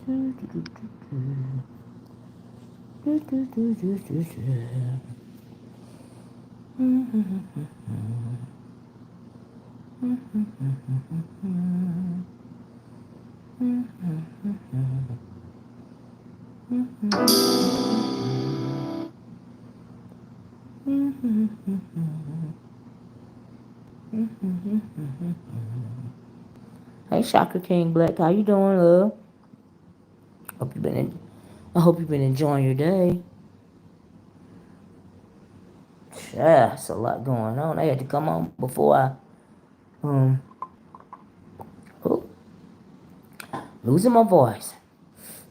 Hey, Chakra King Black, how you doing, love? Hope you been. I hope you've been enjoying your day. Yeah, it's a lot going on. I had to come on before I um oh, losing my voice.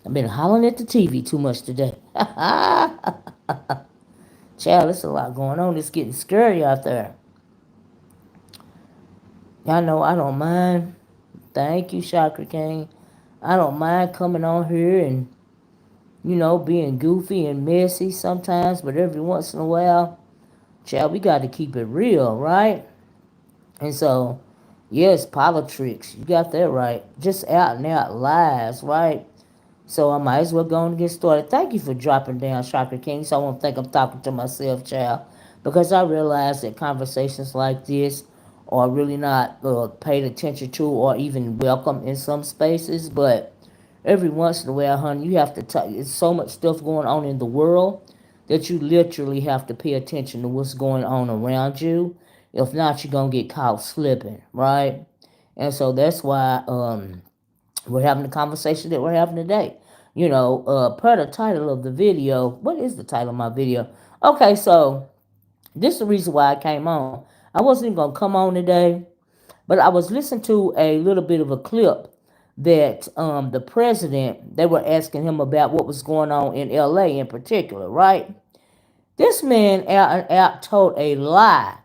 I've been hollering at the TV too much today. Child, there's a lot going on. It's getting scary out there. Y'all know I don't mind. Thank you, Chakra King. I don't mind coming on here and, being goofy and messy sometimes, but every once in a while, child, we got to keep it real, right? And so, yes, politics. You got that right. Just out and out lies, right? So I might as well go and get started. Thank you for dropping down, Chakra King. So I won't think I'm talking to myself, child. Because I realize that conversations like this are really not paid attention to or even welcome in some spaces. But every once in a while, honey, you have to talk. It's so much stuff going on in the world that you literally have to pay attention to what's going on around you. If not, you're going to get caught slipping, right? And so that's why we're having the conversation that we're having today. Per the title of the video, what is the title of my video? Okay, so this is the reason why I came on. I wasn't even going to come on today, but I was listening to a little bit of a clip that the president, they were asking him about what was going on in LA in particular, right? This man out and out told a lie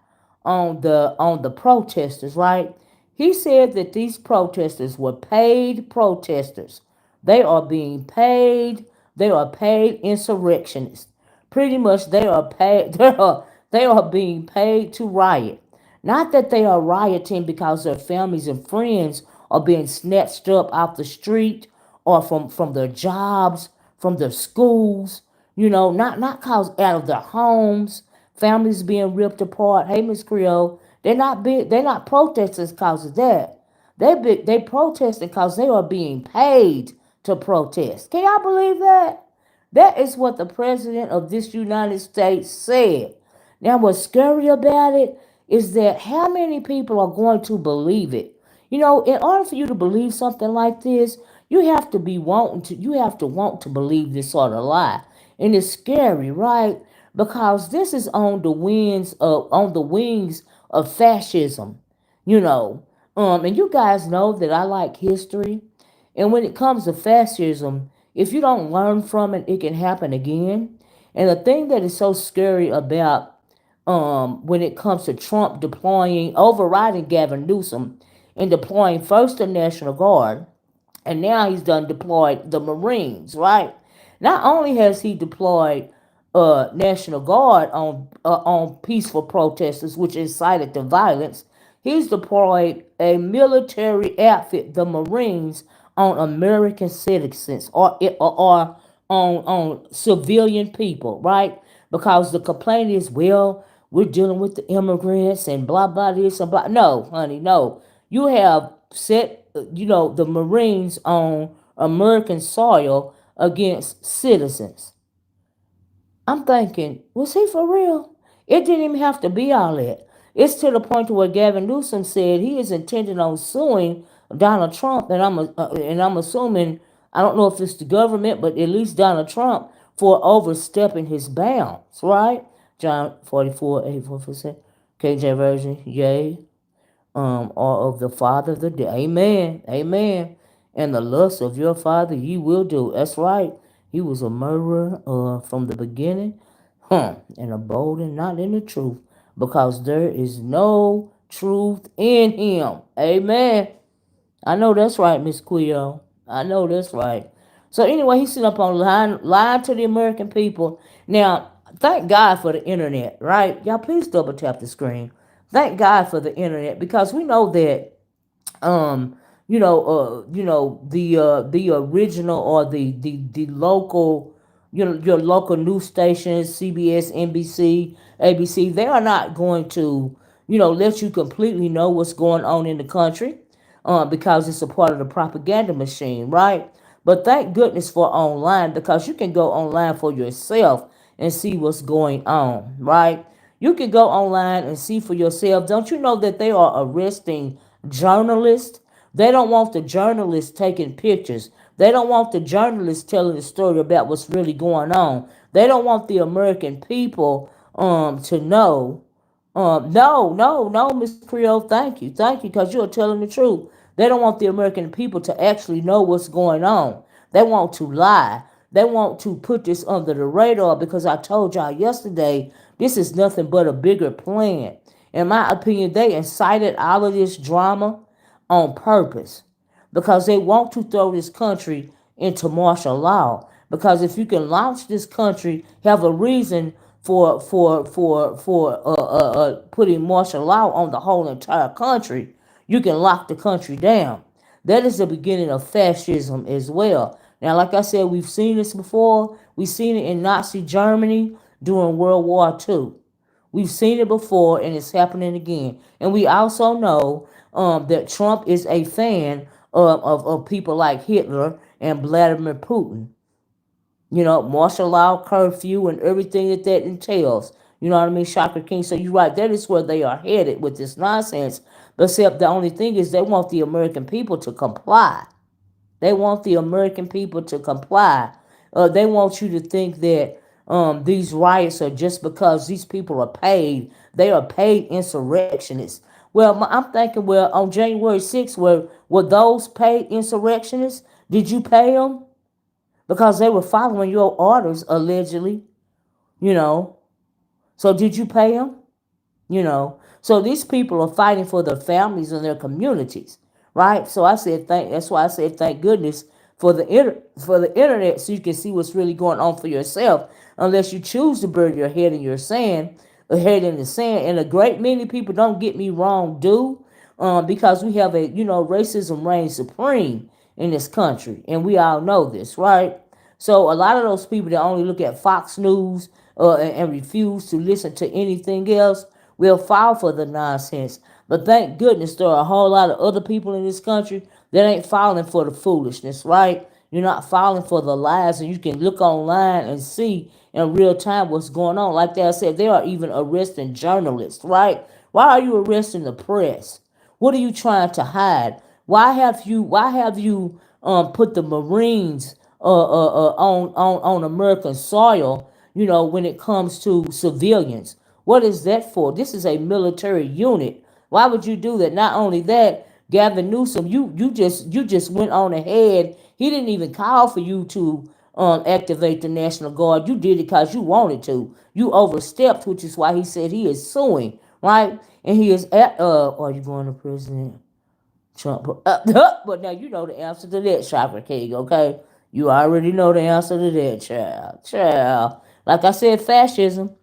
on the protesters, right? He said that these protesters were paid protesters. They are being paid. They are paid insurrectionists. Pretty much, they are paid. They are being paid to riot. Not that they are rioting because their families and friends are being snatched up off the street or from their jobs, from their schools, not cause out of their homes, families being ripped apart. Hey, Miss Creole, they're not protesting because of that. They protesting because they are being paid to protest. Can y'all believe that? That is what the president of this United States said. Now, what's scary about it is that how many people are going to believe it? In order for you to believe something like this, you have to want to believe this sort of lie. And it's scary, right? Because this is on the wings of fascism, you know. And you guys know that I like history. And when it comes to fascism, if you don't learn from it, it can happen again. And the thing that is so scary about when it comes to Trump overriding Gavin Newsom and deploying first the National Guard, and now he's done deployed the Marines, right? Not only has he deployed National Guard on peaceful protesters, which incited to violence, he's deployed a military outfit, the Marines, on American citizens or on civilian people, right? Because the complaint is, well, we're dealing with the immigrants and blah blah this and blah. No, honey, no. You have set, the Marines on American soil against citizens. I'm thinking, was he for real? It didn't even have to be all that. It's to the point where Gavin Newsom said he is intending on suing Donald Trump, and I'm assuming, I don't know if it's the government, but at least Donald Trump for overstepping his bounds, right? John 44:84%, KJ version, yay, or of the father of the day. Amen. Amen. And the lust of your father ye will do. That's right. He was a murderer from the beginning, and a bold and not in the truth, because there is no truth in him. Amen. I know that's right, Miss Cleo. I know that's right. So anyway, he's sitting up on lying to the American people. Now, thank God for the internet, right? Y'all please double tap the screen. Thank God for the internet because we know that the original or the local, your local news stations, CBS, NBC, ABC, they are not going to, let you completely know what's going on in the country, because it's a part of the propaganda machine, right? But thank goodness for online, because you can go online for yourself and see what's going on, right? You can go online and see for yourself. Don't you know that they are arresting journalists? They don't want the journalists taking pictures. They don't want the journalists telling the story about what's really going on. They don't want the American people to know. No, Miss Creole, thank you, because you're telling the truth. They don't want the American people to actually know what's going on. They want to lie. They want to put this under the radar, because I told y'all yesterday, this is nothing but a bigger plan. In my opinion, they incited all of this drama on purpose, because they want to throw this country into martial law. Because if you can launch this country, have a reason for putting martial law on the whole entire country, you can lock the country down. That is the beginning of fascism as well. Now, like I said, we've seen this before. We've seen it in Nazi Germany during World War II. We've seen it before, and it's happening again. And we also know that Trump is a fan of people like Hitler and Vladimir Putin. Martial law, curfew, and everything that entails. You know what I mean, Shaka King? So you're right. That is where they are headed with this nonsense. But except the only thing is they want the American people to comply. They want the American people to comply. They want you to think that these riots are just because these people are paid. They are paid insurrectionists. Well, I'm thinking, well, on January 6th, were those paid insurrectionists? Did you pay them? Because they were following your orders, allegedly, you know. So did you pay them? So these people are fighting for their families and their communities, right? So that's why I said thank goodness for for the internet, so you can see what's really going on for yourself, unless you choose to bury your head in your sand, a head in the sand. And a great many people, don't get me wrong, do, because we have racism reigns supreme in this country, and we all know this, right? So a lot of those people that only look at Fox News and refuse to listen to anything else will fall for the nonsense. But thank goodness there are a whole lot of other people in this country that ain't falling for the foolishness, right? You're not falling for the lies, and you can look online and see in real time what's going on. Like I said, they are even arresting journalists, right? Why are you arresting the press? What are you trying to hide? Why have you put the Marines on American soil? When it comes to civilians, what is that for? This is a military unit. Why would you do that? Not only that, Gavin Newsom, you just went on ahead. He didn't even call for you to activate the National Guard. You did it because you wanted to. You overstepped, which is why he said he is suing, right? And he is at. Are you going to prison? Trump. But now you know the answer to that, Chopper King, okay? You already know the answer to that, child. Child. Like I said, fascism.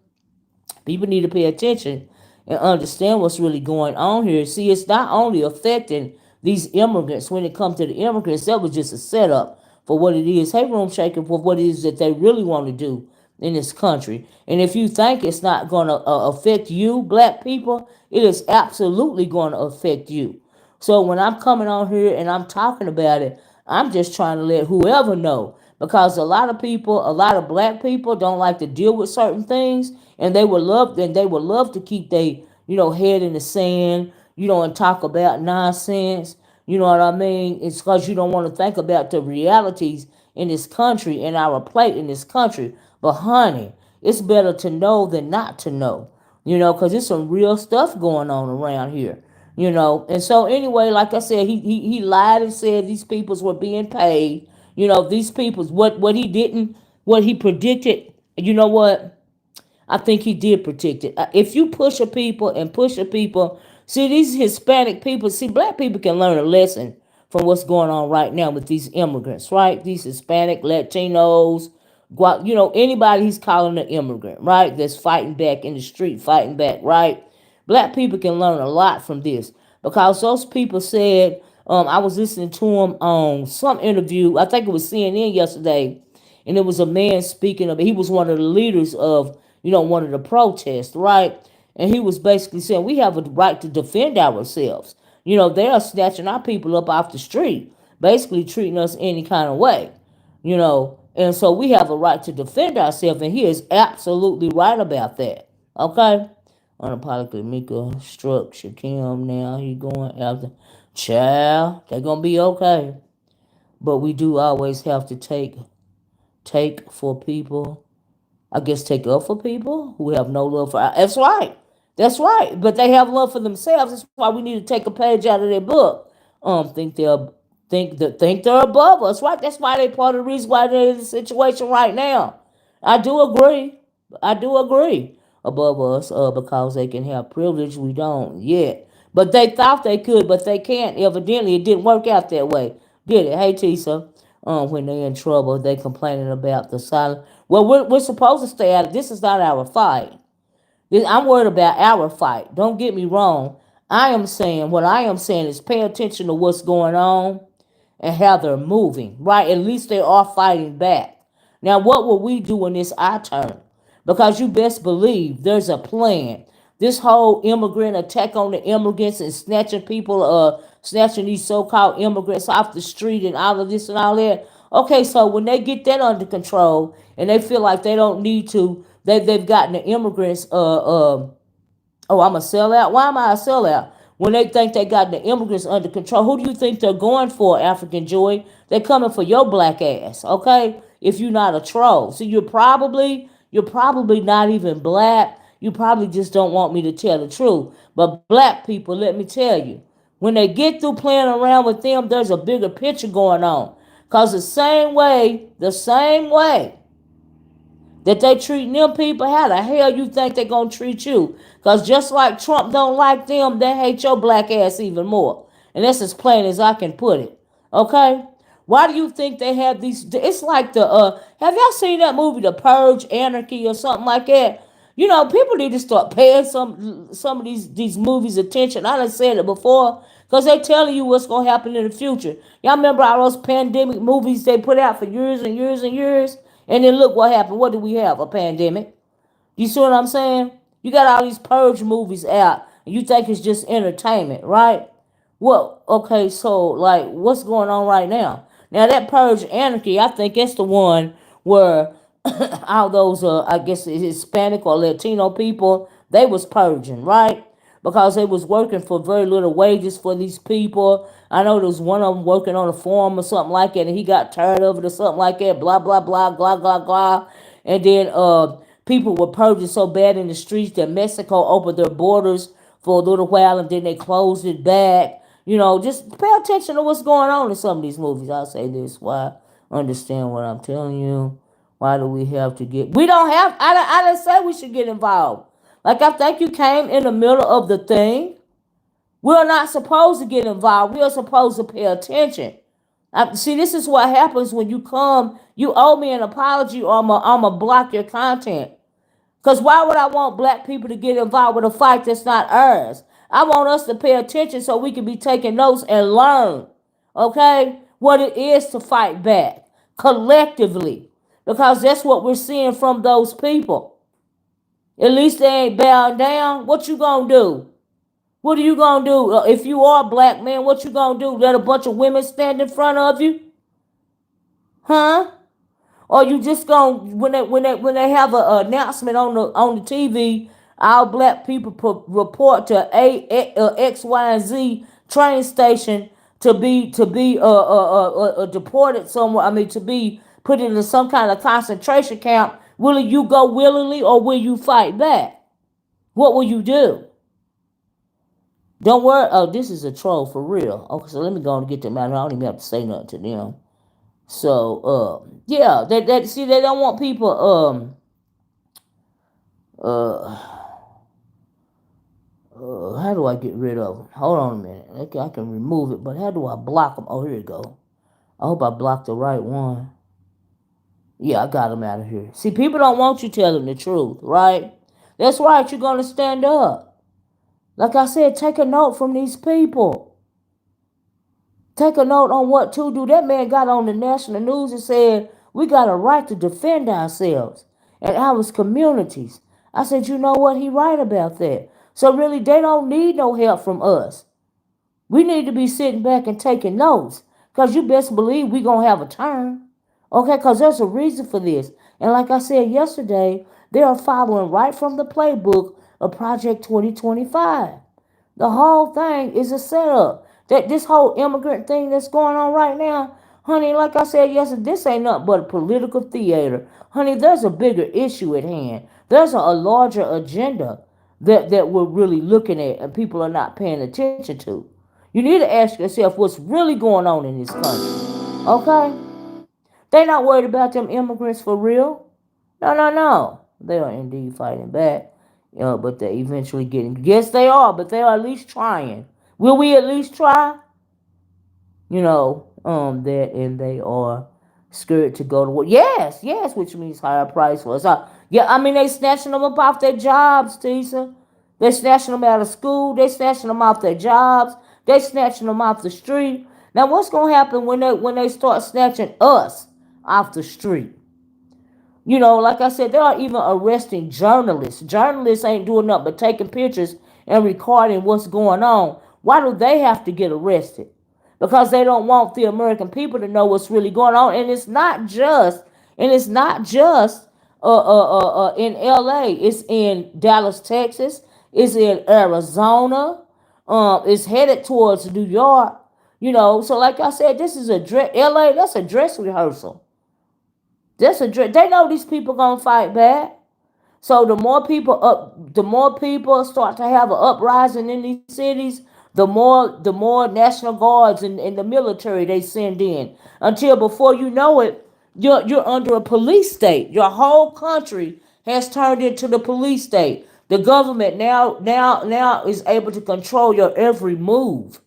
People need to pay attention and understand what's really going on here. See, it's not only affecting these immigrants. When it comes to the immigrants, that was just a setup for what it is. Hey, room shaking, for what it is that they really want to do in this country. And if you think it's not going to affect you, black people, it is absolutely going to affect you. So when I'm coming on here and I'm talking about it, I'm just trying to let whoever know, because a lot of people, a lot of black people don't like to deal with certain things, and they would love to keep their head in the sand, and talk about nonsense. You know what I mean? It's because you don't want to think about the realities in this country and our plate in this country. But honey, it's better to know than not to know. Because there's some real stuff going on around here. And so anyway, like I said, he lied and said these peoples were being paid. These peoples, what he predicted. You know what? I think he did predict it. If you push a people and push a people, see these Hispanic people, see black people can learn a lesson from what's going on right now with these immigrants, right? These Hispanic, Latinos, anybody he's calling an immigrant, right? That's fighting back in the street, fighting back, right? Black people can learn a lot from this, because those people said I was listening to him on some interview. I think it was CNN yesterday, and it was a man speaking of. He was one of the leaders of one of the protests, right? And he was basically saying we have a right to defend ourselves. They are snatching our people up off the street, basically treating us any kind of way. And so we have a right to defend ourselves, and he is absolutely right about that. Okay? Unapologetically, Mika struck Shakim. Now he going after child. They're gonna be okay, but we do always have to take for people. I guess take up for people who have no love for. That's right. That's right. But they have love for themselves. That's why we need to take a page out of their book. Think they're think they're above us, right? That's why they part of the reason why they're in the situation right now. I do agree. I do agree. Above us, because they can have privilege, we don't yet. But they thought they could, but they can't. Evidently, it didn't work out that way, did it? Hey, Tisa. When they're in trouble, they complaining about the silence. Well, we're supposed to stay out of this. Is not our fight. I'm worried about our fight. Don't get me wrong. What I am saying is pay attention to what's going on and how they're moving, right? At least they are fighting back. Now, what will we do when it's our turn? Because you best believe there's a plan. This whole immigrant attack on the immigrants and snatching these so-called immigrants off the street and all of this and all that. Okay, so when they get that under control and they feel like they don't need to, they've gotten the immigrants oh, I'm a sellout. Why am I a sellout? When they think they got the immigrants under control, who do you think they're going for, African Joy? They're coming for your black ass, okay? If you're not a troll. So you're probably not even black. You probably just don't want me to tell the truth. But black people, let me tell you, when they get through playing around with them, there's a bigger picture going on. Because the same way that they treating them people, how the hell you think they gonna treat you? Because just like Trump don't like them, they hate your black ass even more. And that's as plain as I can put it. Okay? Why do you think they have these? It's like have y'all seen that movie, The Purge, Anarchy, or something like that? People need to start paying some of these movies attention. I done said it before, because they telling you what's gonna happen in the future. Y'all remember all those pandemic movies they put out for years and years and years? And then look what happened. What do we have? A pandemic. You see what I'm saying? You got all these purge movies out, and you think it's just entertainment, right? Well, okay, so like, what's going on right now? Now that purge anarchy, I think it's the one where all those, I guess Hispanic or Latino people, they was purging, right? Because they was working for very little wages for these people. I know there was one of them working on a farm or something like that, and he got tired of it or something like that. Blah blah blah blah blah blah. And then people were purging so bad in the streets that Mexico opened their borders for a little while, and then they closed it back. Just pay attention to what's going on in some of these movies. I'll say this: why understand what I'm telling you? Why do we have to get? We don't have. I didn't say we should get involved. Like, I think you came in the middle of the thing. We're not supposed to get involved. We are supposed to pay attention. See, this is what happens when you come. You owe me an apology, or I'm going to block your content. Because why would I want black people to get involved with a fight that's not ours? I want us to pay attention so we can be taking notes and learn, okay, what it is to fight back collectively. Because that's what we're seeing from those people. At least they ain't bowing down. What you gonna do? What are you gonna do? If you are a black man, what you gonna do? Let a bunch of women stand in front of you? Huh? Or you just gonna when they have an announcement on the TV, all black people report to X, Y, and Z train station to be deported somewhere. I mean, to be put into some kind of concentration camp. Will you go willingly, or will you fight back? What will you do? Don't worry. Oh, this is a troll for real. Okay, so let me go and get them out. I don't even have to say nothing to them. So, yeah, see, they don't want people, how do I get rid of them? Hold on a minute. Okay, I can remove it, but how do I block them? Oh, here we go. I hope I blocked the right one. Yeah, I got them out of here. See, people don't want you telling the truth, right? That's right, you're going to stand up. Like I said, take a note from these people. Take a note on what to do. That man got on the national news and said, we got a right to defend ourselves and our communities. I said, you know what? He right about that. So really, they don't need no help from us. We need to be sitting back and taking notes. Because you best believe we going to have a turn. Okay, because there's a reason for this. And like I said yesterday, they are following right from the playbook of Project 2025. The whole thing is a setup. That this whole immigrant thing that's going on right now, honey, like I said yesterday, this ain't nothing but a political theater. Honey, there's a bigger issue at hand. There's a larger agenda that we're really looking at and people are not paying attention to. You need to ask yourself what's really going on in this country. Okay? They not worried about them immigrants for real. No, no, no. They are indeed fighting back. But they eventually getting. Yes, they are, but they are at least trying. Will we at least try? That and they are scared to go to work. Yes, yes, which means higher price for us. Yeah, I mean they snatching them up off their jobs, Tisa. They snatching them out of school. They snatching them off their jobs. They snatching them off the street. Now, what's gonna happen when they start snatching us off the street? Like I said, they are even arresting journalists. Journalists ain't doing nothing but taking pictures and recording what's going on. Why do they have to get arrested? Because they don't want the American people to know what's really going on. And it's not just in LA. It's in Dallas, Texas. It's in Arizona. It's headed towards New York. So like I said, this is LA, that's a dress rehearsal. They know these people gonna fight back. So the more people start to have an uprising in these cities, the more National Guards and the military they send in. Until before you know it, you're under a police state. Your whole country has turned into the police state. The government now is able to control your every move.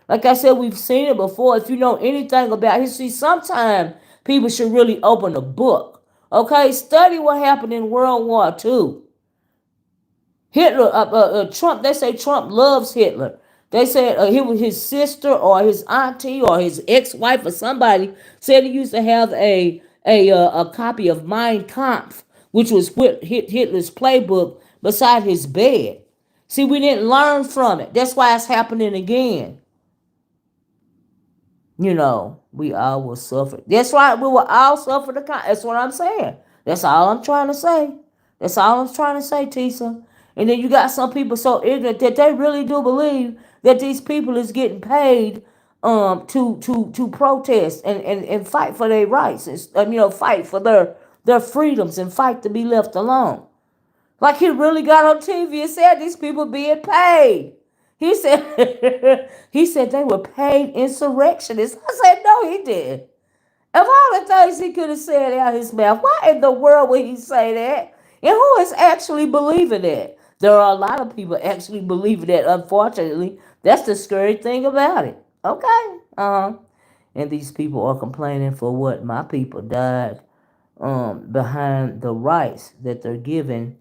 Like I said, we've seen it before. If you know anything about history, sometimes people should really open a book. Okay, study what happened in World War II. Trump. They say Trump loves Hitler. They said he was his sister or his auntie or his ex-wife or somebody said he used to have a copy of Mein Kampf, which was Hitler's playbook, beside his bed. See, we didn't learn from it. That's why it's happening again. We all will suffer. That's right, we will all suffer that's what I'm saying. That's all I'm trying to say. That's all I'm trying to say, Tisa. And then you got some people so ignorant that they really do believe that these people is getting paid to protest and fight for their rights and fight for their freedoms and fight to be left alone. Like he really got on TV and said these people being paid. He said he said they were paid insurrectionists. I said no, he did. Of all the things he could have said out his mouth, why in the world would he say that? And who is actually believing that? There are a lot of people actually believing that. Unfortunately, that's the scary thing about it. Okay, and these people are complaining for what my people died behind the rights that they're given,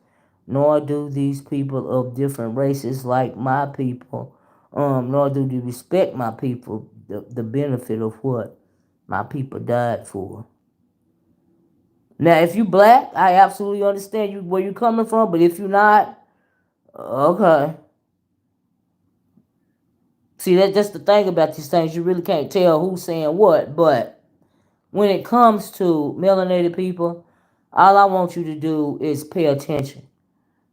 nor do these people of different races like my people, nor do they respect my people, the benefit of what my people died for. Now, if you black, I absolutely understand where you're coming from, but if you're not, okay. See, that's the thing about these things. You really can't tell who's saying what, but when it comes to melanated people, all I want you to do is pay attention.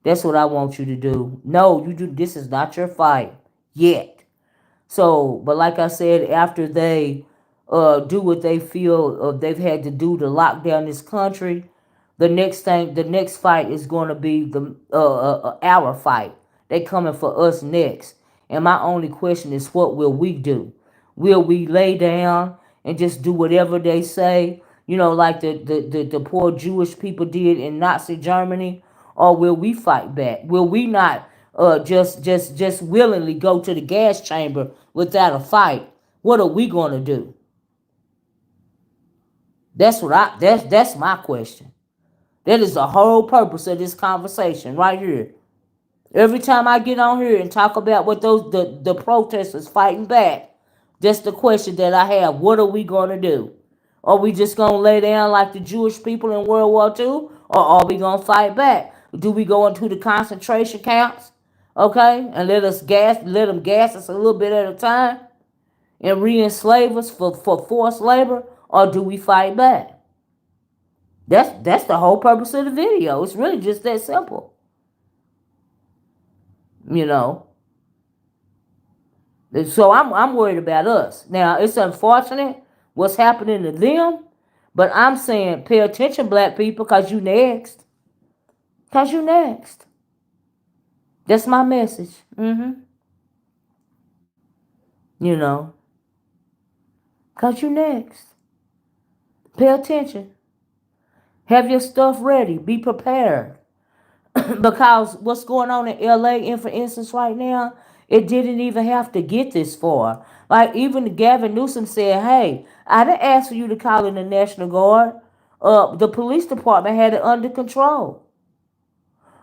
That's what I want you to do. No, you do. This is not your fight yet. So, but like I said, after they do what they feel they've had to do to lock down this country, the next fight is going to be our fight. They coming for us next. And my only question is, what will we do? Will we lay down and just do whatever they say? Like the poor Jewish people did in Nazi Germany, or will we fight back? Will we not just willingly go to the gas chamber without a fight? What are we gonna do? That's my question. That is the whole purpose of this conversation right here. Every time I get on here and talk about what the protesters fighting back, That's the question that I have. What are we going to do? Are we just going to lay down like the Jewish people in World War II? Or are we going to fight back? Do we go into the concentration camps? Okay? And let them gas us a little bit at a time and re-enslave us for forced labor? Or do we fight back? That's the whole purpose of the video. It's really just that simple. You know. So I'm worried about us. Now, it's unfortunate what's happening to them, but I'm saying pay attention, black people, because you next. Because you next. That's my message. You know. Because you next. Pay attention. Have your stuff ready. Be prepared. Because what's going on in LA, and for instance, right now, it didn't even have to get this far. Like, even Gavin Newsom said, hey, I didn't ask for you to call in the National Guard. The police department had it under control.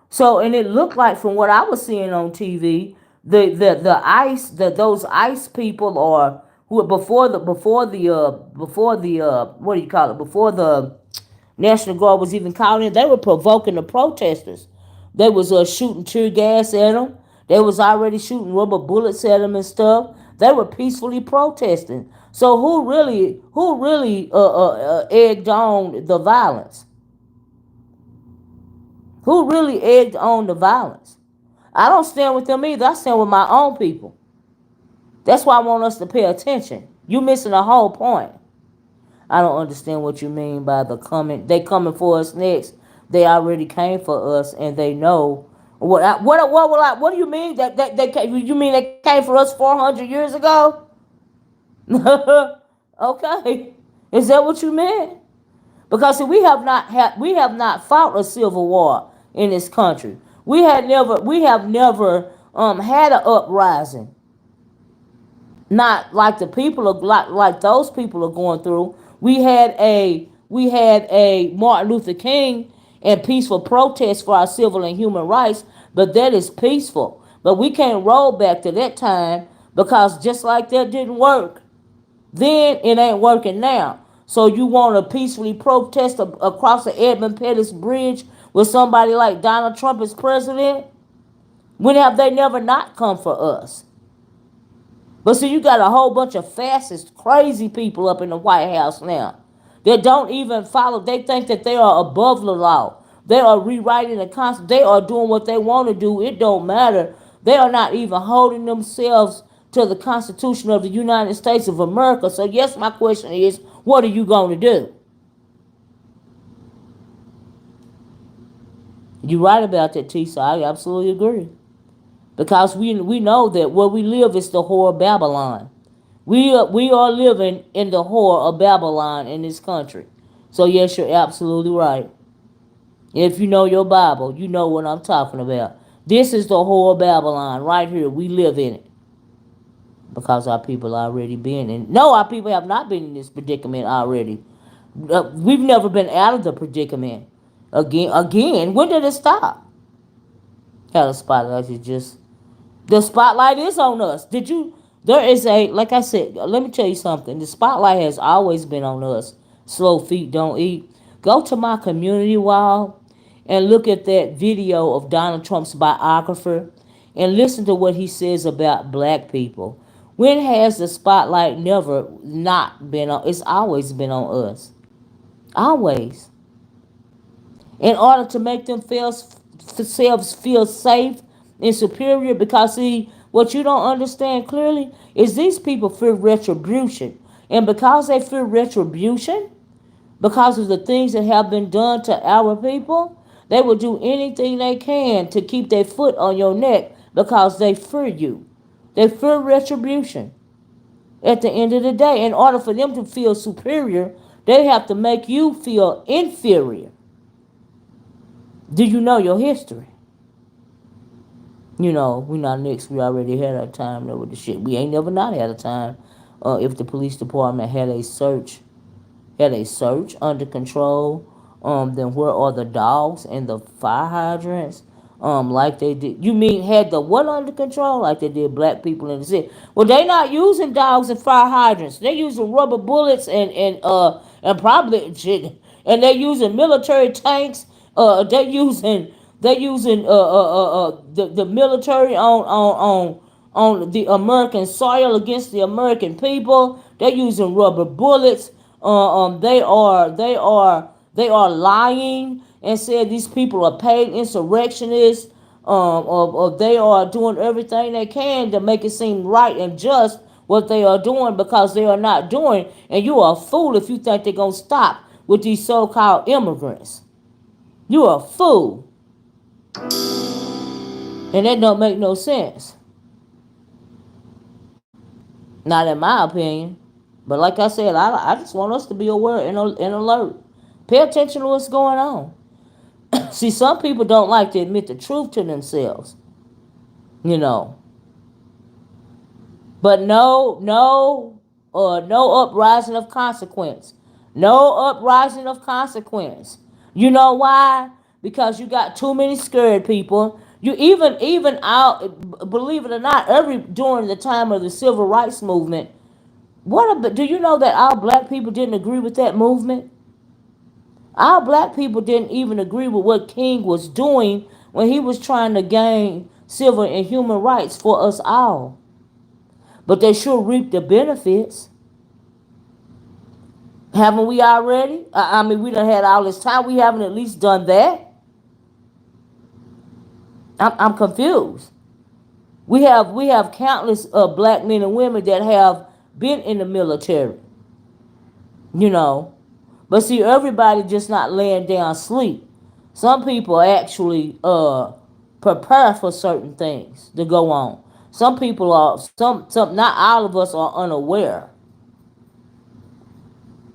So, and it looked like, from what I was seeing on TV, those ICE people, or who before the what do you call it, before the National Guard was even called in, they were provoking the protesters. They was shooting tear gas at them. They was already shooting rubber bullets at them and stuff. They were peacefully protesting. So who really egged on the violence? Who really egged on the violence? I don't stand with them either. I stand with my own people. That's why I want us to pay attention. You missing the whole point. I don't understand what you mean by the coming. They coming for us next. They already came for us, and they know what do you mean that they came? You mean they came for us 400 years ago? Okay, is that what you meant? Because see, we have not fought a civil war in this country. We have never had an uprising. Not like the people are like those people are going through. We had a Martin Luther King and peaceful protest for our civil and human rights, but that is peaceful. But we can't roll back to that time, because just like that didn't work then, it ain't working now. So you want to peacefully protest across the Edmund Pettus Bridge with somebody like Donald Trump as president? When have they never not come for us? But see, you got a whole bunch of fascist, crazy people up in the White House now that don't even follow. They think that they are above the law. They are rewriting the Constitution. They are doing what they want to do. It don't matter. They are not even holding themselves to the Constitution of the United States of America. So yes, my question is, what are you going to do? You're right about that, T. So I absolutely agree. Because we know that where we live is the whore of Babylon. We are living in the whore of Babylon in this country. So yes, you're absolutely right. If you know your Bible, you know what I'm talking about. This is the whore of Babylon right here. We live in it. Because our people already been in. No, our people have not been in this predicament already. We've never been out of the predicament. Again, when did it stop? Had a spotlight. The spotlight is on us. Did you? There is like I said, let me tell you something. The spotlight has always been on us. Slow feet don't eat. Go to my community wall and look at that video of Donald Trump's biographer and listen to what he says about black people. When has the spotlight never not been on? It's always been on us. Always. In order to make themselves feel safe and superior, because see, what you don't understand clearly is these people fear retribution. And because they fear retribution, because of the things that have been done to our people, they will do anything they can to keep their foot on your neck because they fear you. They fear retribution. At the end of the day, in order for them to feel superior, they have to make you feel inferior. Do you know your history? You know, we not next. We already had our time there with the shit. We ain't never not had a time. If the police department had a search under control, then where are the dogs and the fire hydrants? like they did. You mean had the what under control? Like they did black people in the city. Well, they not using dogs and fire hydrants. They're using rubber bullets and probably shit. And they're using military tanks. They're using the military on the American soil against the American people. They're using rubber bullets. They are lying and said these people are paid insurrectionists. Or they are doing everything they can to make it seem right and just what they are doing because they are not doing. And you are a fool if you think they're gonna stop with these so-called immigrants. You are a fool, and that don't make no sense. Not in my opinion. But like I said, I just want us to be aware and alert. Pay attention to what's going on. See, some people don't like to admit the truth to themselves, you know. But no uprising of consequence. No uprising of consequence. You know why? Because you got too many scared people. You even out, believe it or not, every during the time of the civil rights movement, do you know that our black people didn't agree with that movement? Our black people didn't even agree with what King was doing when he was trying to gain civil and human rights for us all. But they sure reap the benefits. Haven't we already? I mean, we done had all this time. We haven't at least done that. I'm confused. We have countless black men and women that have been in the military, you know. But see, everybody just not laying down sleep. Some people actually prepare for certain things to go on. Some people are some not all of us are unaware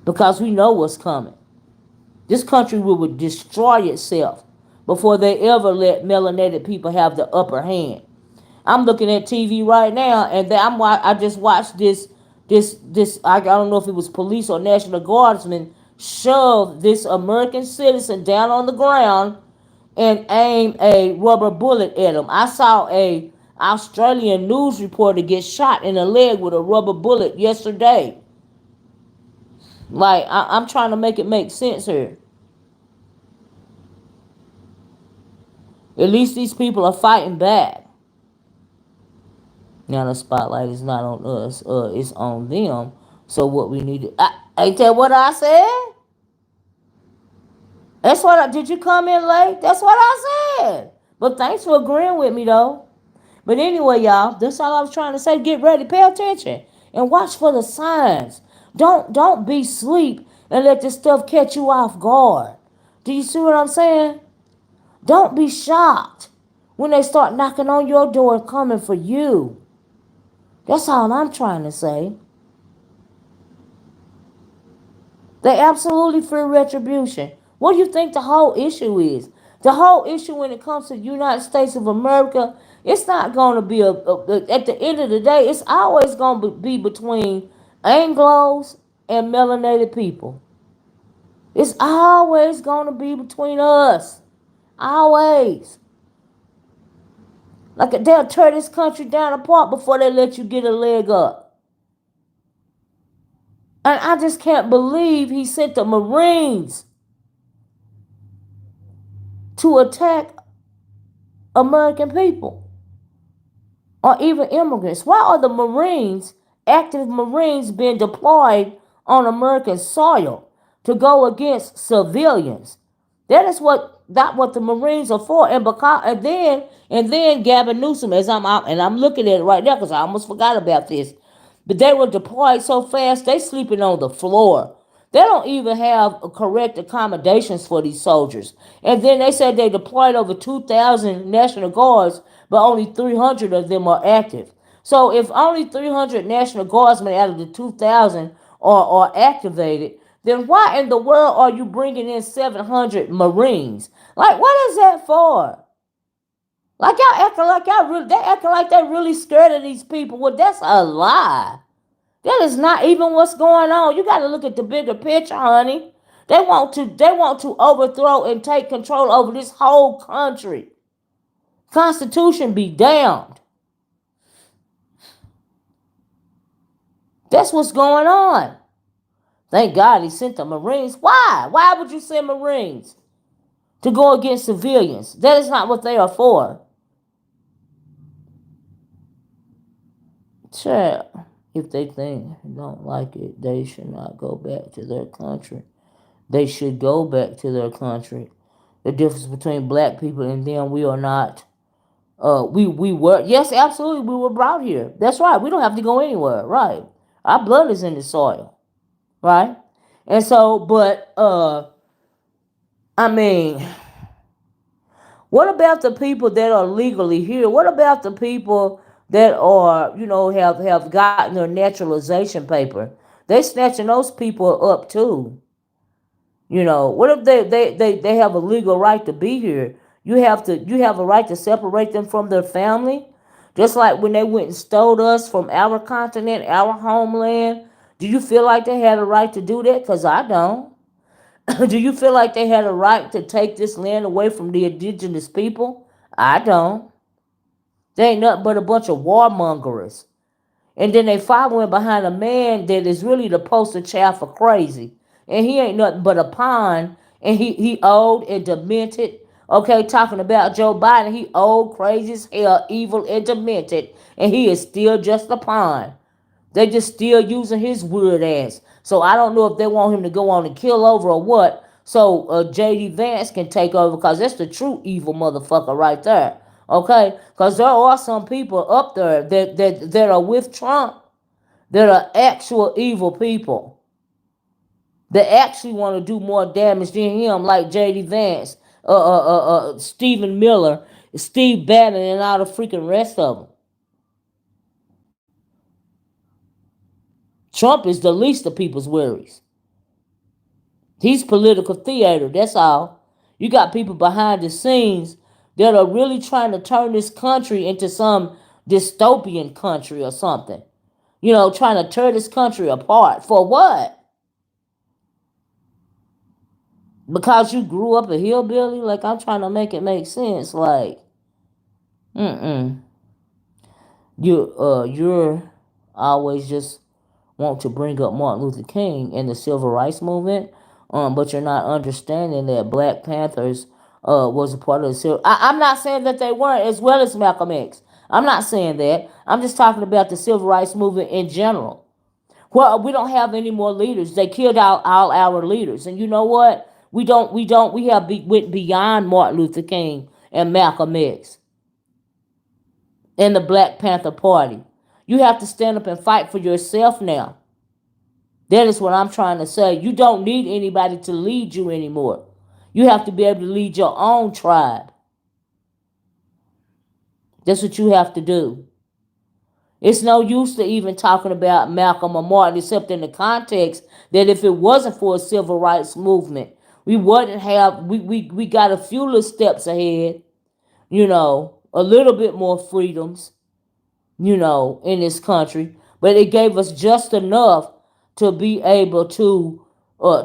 because we know what's coming. This country will destroy itself before they ever let melanated people have the upper hand. I'm looking at TV right now, and I just watched this. I don't know if it was police or National Guardsmen shove this American citizen down on the ground and aim a rubber bullet at him. I saw a Australian news reporter get shot in the leg with a rubber bullet yesterday. Like I'm trying to make it make sense here. At least these people are fighting back. Now the spotlight is not on us, it's on them. So what we need to ain't that what I said? Did you come in late? That's what I said. But thanks for agreeing with me though. But anyway, y'all, that's all I was trying to say. Get ready, pay attention, and watch for the signs. Don't be asleep and let this stuff catch you off guard. Do you see what I'm saying? Don't be shocked when they start knocking on your door coming for you. That's all I'm trying to say. They absolutely fear retribution. What do you think the whole issue is? The whole issue when it comes to the United States of America, it's not going to be at the end of the day, it's always going to be between Anglos and melanated people. It's always going to be between us. Always. Like they'll tear this country down apart before they let you get a leg up. And I just can't believe he sent the Marines to attack American people or even immigrants. Why are the Marines, active Marines, being deployed on American soil to go against civilians? That is not what the Marines are for. And then Gavin Newsom, as I'm out and I'm looking at it right now because I almost forgot about this. But they were deployed so fast they sleeping on the floor. They don't even have correct accommodations for these soldiers. And then they said they deployed over 2,000 National Guards, but only 300 of them are active. So if only 300 National Guardsmen out of the 2,000 are activated, then why in the world are you bringing in 700 Marines? Like, what is that for? Like they acting like they're really scared of these people. Well, that's a lie. That is not even what's going on. You got to look at the bigger picture, honey. They want to overthrow and take control over this whole country. Constitution be damned. That's what's going on. Thank God he sent the Marines. Why? Why would you send Marines to go against civilians? That is not what they are for. Child, if they don't like it, they should not go back to their country. They should go back to their country. The difference between black people and them, we are not. We were, yes, absolutely, we were brought here. That's right. We don't have to go anywhere. Right. Our blood is in the soil. Right. And so, but I mean, what about the people that are legally here? What about the people that are, have gotten their naturalization paper? They snatching those people up too. What if they have a legal right to be here? You have a right to separate them from their family? Just like when they went and stole us from our continent, our homeland. Do you feel like they had a right to do that? Because I don't. Do you feel like they had a right to take this land away from the indigenous people? I don't. They ain't nothing but a bunch of warmongers. And then they following behind a man that is really the poster child for crazy. And he ain't nothing but a pawn. And he old and demented. Okay, talking about Joe Biden. He old, crazy as hell, evil and demented. And he is still just a pawn. They just still using his weird ass. So I don't know if they want him to go on and kill over or what. So J.D. Vance can take over because that's the true evil motherfucker right there. Okay? Because there are some people up there that are with Trump that are actual evil people. That actually want to do more damage than him, like J.D. Vance, Stephen Miller, Steve Bannon, and all the freaking rest of them. Trump is the least of people's worries. He's political theater, that's all. You got people behind the scenes that are really trying to turn this country into some dystopian country or something. Trying to tear this country apart. For what? Because you grew up a hillbilly? Like, I'm trying to make it make sense. Like, you're always just want to bring up Martin Luther King and the civil rights movement, but you're not understanding that Black Panthers was a part of the civil. I'm not saying that they weren't, as well as Malcolm X. I'm not saying that. I'm just talking about the civil rights movement in general. Well, we don't have any more leaders. They killed out all our leaders, and you know what? We went beyond Martin Luther King and Malcolm X and the Black Panther Party. You have to stand up and fight for yourself now. That is what I'm trying to say. You don't need anybody to lead you anymore. You have to be able to lead your own tribe. That's what you have to do. It's no use to even talking about Malcolm or Martin, except in the context that if it wasn't for a civil rights movement, we wouldn't have, we got a few little steps ahead, a little bit more freedoms, in this country. But it gave us just enough to be able to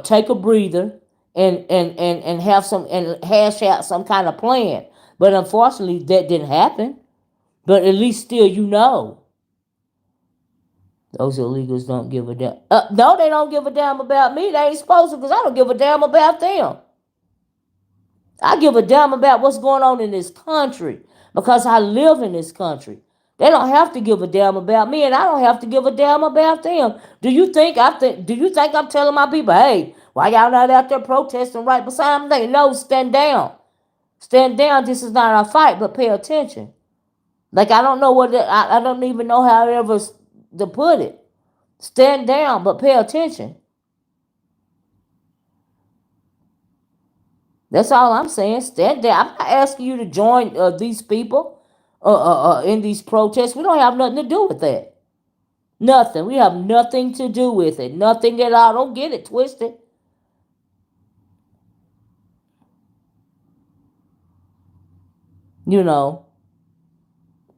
take a breather and have some and hash out some kind of plan. But unfortunately, that didn't happen. But at least still, those illegals don't give a damn. No, they don't give a damn about me. They ain't supposed to, because I don't give a damn about them. I give a damn about what's going on in this country because I live in this country. They don't have to give a damn about me, and I don't have to give a damn about them. Do you think I'm telling my people, hey, why y'all not out there protesting right beside them? They no, stand down. Stand down. This is not our fight, but pay attention. Like, I don't know I don't even know how ever to put it. Stand down, but pay attention. That's all I'm saying. Stand down. I'm not asking you to join these people in these protests. We don't have nothing to do with that. Nothing. We have nothing to do with it. Nothing at all. Don't get it twisted.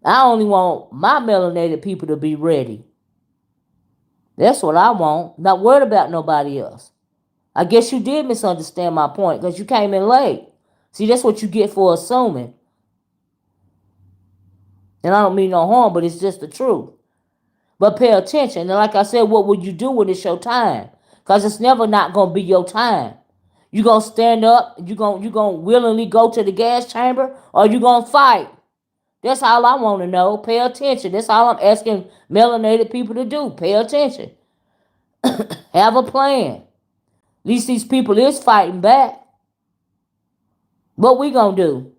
I only want my melanated people to be ready. That's what I want. Not worried about nobody else. I guess you did misunderstand my point because you came in late. See, that's what you get for assuming. And I don't mean no harm, but it's just the truth. But pay attention. And like I said, what would you do when it's your time? Because it's never not going to be your time. You going to stand up? You gonna willingly go to the gas chamber? Or you going to fight? That's all I want to know. Pay attention. That's all I'm asking melanated people to do. Pay attention. Have a plan. At least these people is fighting back. What we going to do?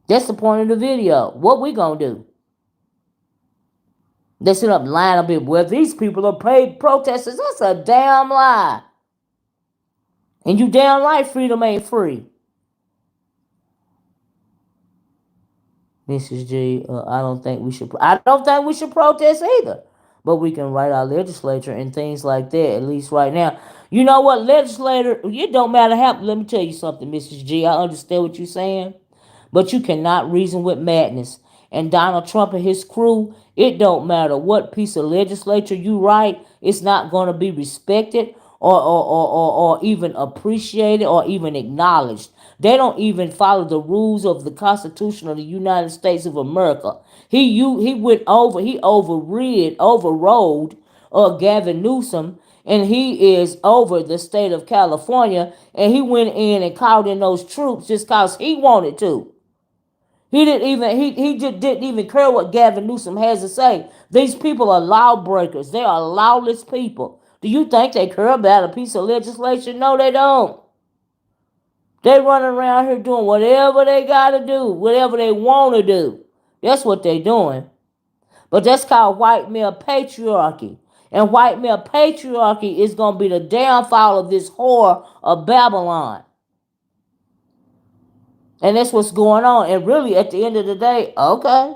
That's the point of the video. What we going to do? They sit up lying a bit. Well, these people are paid protesters. That's a damn lie. And you damn right freedom ain't free. Mrs. G, I don't think we should. I don't think we should protest either. But we can write our legislature and things like that. At least right now, you know what, legislator. It don't matter how. Let me tell you something, Mrs. G. I understand what you're saying, but you cannot reason with madness. And Donald Trump and his crew, it don't matter what piece of legislature you write, it's not going to be respected or even appreciated or even acknowledged. They don't even follow the rules of the Constitution of the United States of America. He overrode Gavin Newsom, and he is over the state of California, and he went in and called in those troops just cause he wanted to. He just didn't even care what Gavin Newsom has to say. These people are lawbreakers. They are lawless people. Do you think they care about a piece of legislation? No, they don't. They run around here doing whatever they gotta do, whatever they want to do. That's what they doing. But that's called white male patriarchy. And white male patriarchy is gonna be the downfall of this whore of Babylon. And that's what's going on. And really, at the end of the day, okay.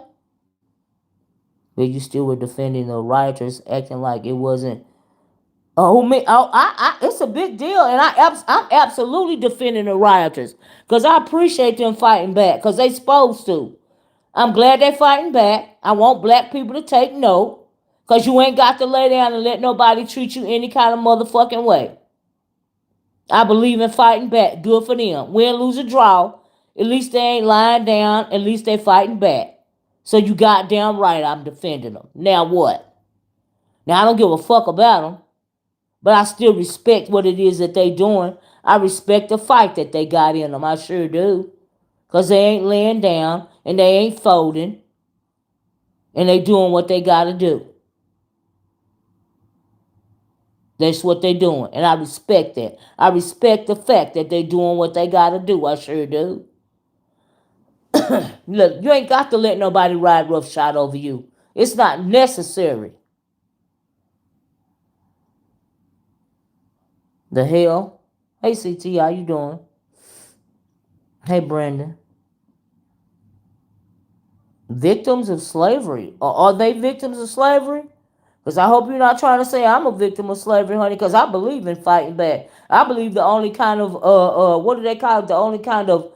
But you still were defending the rioters, acting like it wasn't. It's a big deal, and I'm absolutely defending the rioters because I appreciate them fighting back because they supposed to. I'm glad they're fighting back. I want black people to take note because you ain't got to lay down and let nobody treat you any kind of motherfucking way. I believe in fighting back. Good for them. Win, lose, or draw. At least they ain't lying down. At least they fighting back. So you goddamn right I'm defending them. Now what? Now I don't give a fuck about them. But I still respect what it is that they doing. I respect the fight that they got in them. I sure do. Because they ain't laying down and they ain't folding. And they doing what they got to do. That's what they doing. And I respect that. I respect the fact that they doing what they got to do. I sure do. Look, you ain't got to let nobody ride roughshod over you. It's not necessary. The hell? Hey, CT, how you doing? Hey, Brandon. Victims of slavery. Are they victims of slavery? Because I hope you're not trying to say I'm a victim of slavery, honey, because I believe in fighting back. I believe the only kind of, what do they call it? The only kind of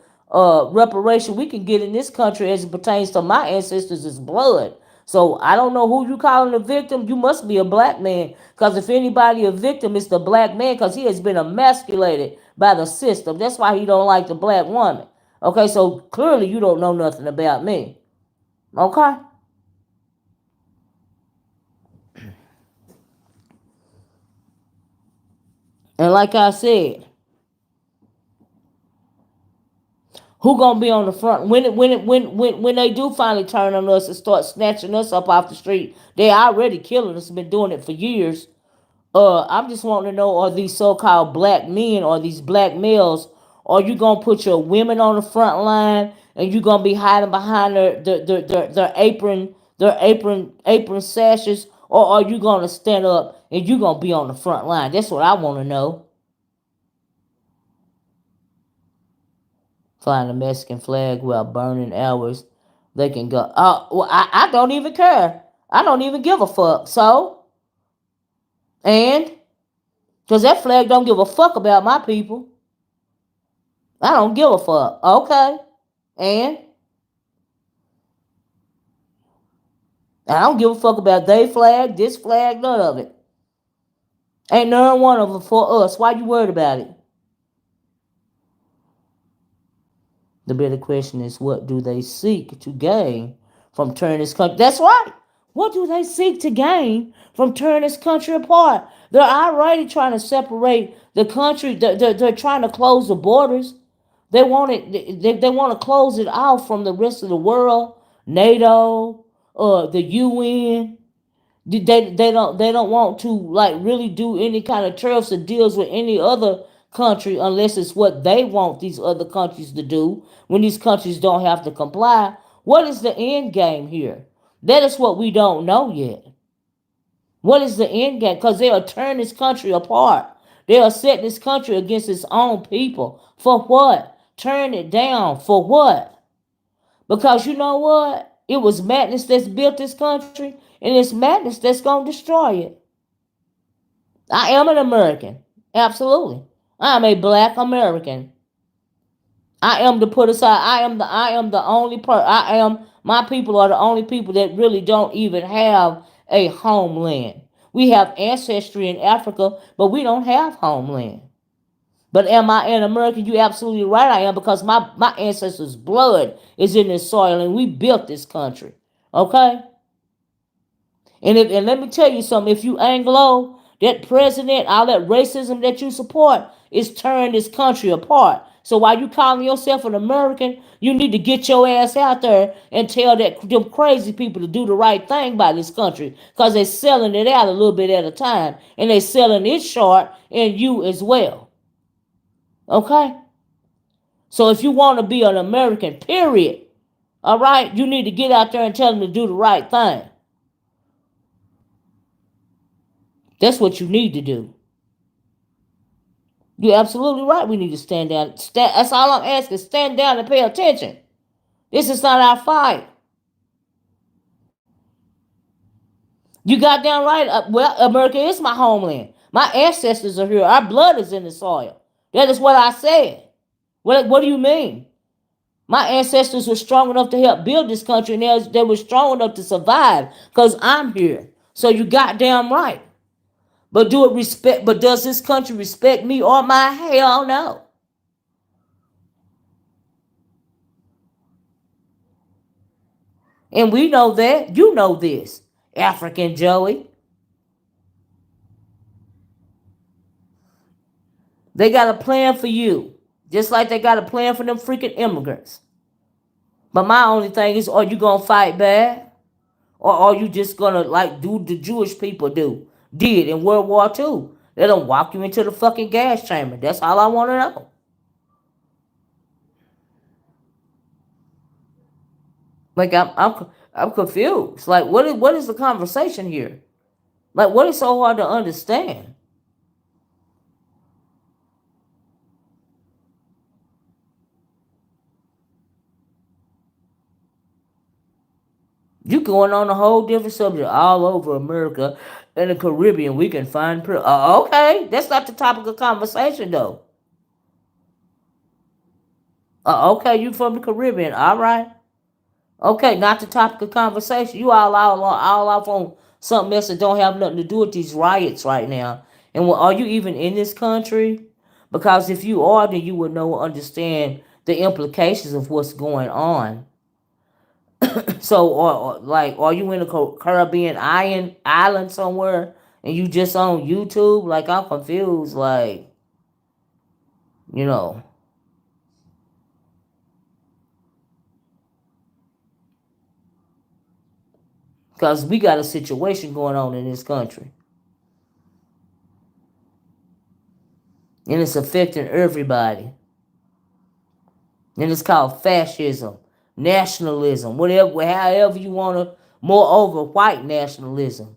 reparation we can get in this country as it pertains to my ancestors is blood. So I don't know who you calling a victim. You must be a black man. Because if anybody a victim, it's the black man because he has been emasculated by the system. That's why he don't like the black woman. Okay, so clearly you don't know nothing about me. Okay? And like I said, who gonna be on the front when they do finally turn on us and start snatching us up off the street? They already killing us. Been doing it for years. I'm just wanting to know: are these so-called black men or these black males? Are you gonna put your women on the front line and you gonna be hiding behind their apron sashes, or are you gonna stand up and you gonna be on the front line? That's what I want to know. Flying the Mexican flag while burning hours, they can go. Oh, well, I don't even care. I don't even give a fuck. So, and because that flag don't give a fuck about my people. I don't give a fuck. Okay, and I don't give a fuck about they flag, this flag, none of it. Ain't none one of them for us. Why you worried about it? The better question is, what do they seek to gain from tearing this country? That's right. What do they seek to gain from tearing this country apart? They're already trying to separate the country. They're trying to close the borders. They want it. They want to close it off from the rest of the world. NATO, the UN. They don't want to like really do any kind of tariffs or deals with any other country unless it's what they want these other countries to do when these countries don't have to comply. What is the end game here? That is what we don't know yet. What is the end game? Because they are tearing this country apart. They are setting this country against its own people. For what? Turn it down. For what? Because you know what? It was madness that's built this country, and it's madness that's going to destroy it. I am an American. Absolutely. I am a black American. I am to put aside. I am the only person. My people are the only people that really don't even have a homeland. We have ancestry in Africa, but we don't have homeland. But am I an American? You absolutely right I am, because my ancestors' blood is in this soil and we built this country. Okay? And let me tell you something, if you Anglo, that president, all that racism that you support is tearing this country apart. So while you calling yourself an American, you need to get your ass out there and tell them crazy people to do the right thing by this country. Because they're selling it out a little bit at a time. And they're selling it short, and you as well. Okay? So if you want to be an American, period, all right, you need to get out there and tell them to do the right thing. That's what you need to do. You're absolutely right. We need to stand down. That's all I'm asking. Stand down and pay attention. This is not our fight. You got down right. Well, America is my homeland. My ancestors are here. Our blood is in the soil. That is what I said. What do you mean? My ancestors were strong enough to help build this country, and they were strong enough to survive because I'm here. So you got damn right. But do it respect? But does this country respect me or my? Hell no. And we know that. You know this, African Joey. They got a plan for you, just like they got a plan for them freaking immigrants. But my only thing is, are you gonna fight back, or are you just gonna like do the Jewish people did in World War II? They don't walk you into the fucking gas chamber. That's all I want to know. Like I'm confused. Like what is the conversation here? Like what is so hard to understand? You going on a whole different subject all over America and the Caribbean. We can find okay, that's not the topic of conversation though. Okay, you from the Caribbean, all right? Okay, not the topic of conversation. You all off on something else that don't have nothing to do with these riots right now. And are you even in this country? Because if you are, then you would know understand the implications of what's going on. So, like, are you in a Caribbean island somewhere, and you just on YouTube? Like, I'm confused. Like, you know, because we got a situation going on in this country, and it's affecting everybody. And it's called fascism, nationalism, whatever, however you want to. Moreover, white nationalism.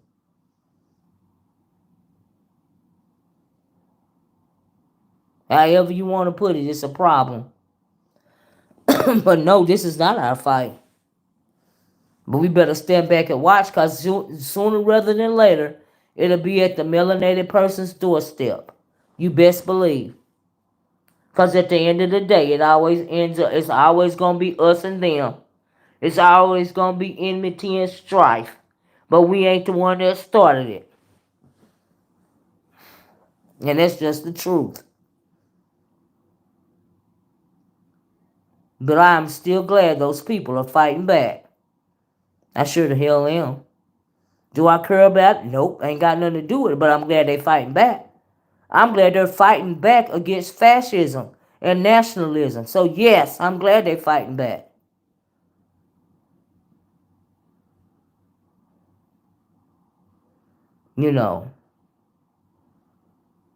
However you want to put it, it's a problem. But no, this is not our fight. But we better stand back and watch, because sooner rather than later, it'll be at the melanated person's doorstep. You best believe. Because at the end of the day, it always ends up, it's always going to be us and them. It's always going to be enmity and strife. But we ain't the one that started it. And that's just the truth. But I'm still glad those people are fighting back. I sure the hell am. Do I care about it? Nope, ain't got nothing to do with it, but I'm glad they fighting back. I'm glad they're fighting back against fascism and nationalism. So yes, I'm glad they're fighting back. You know,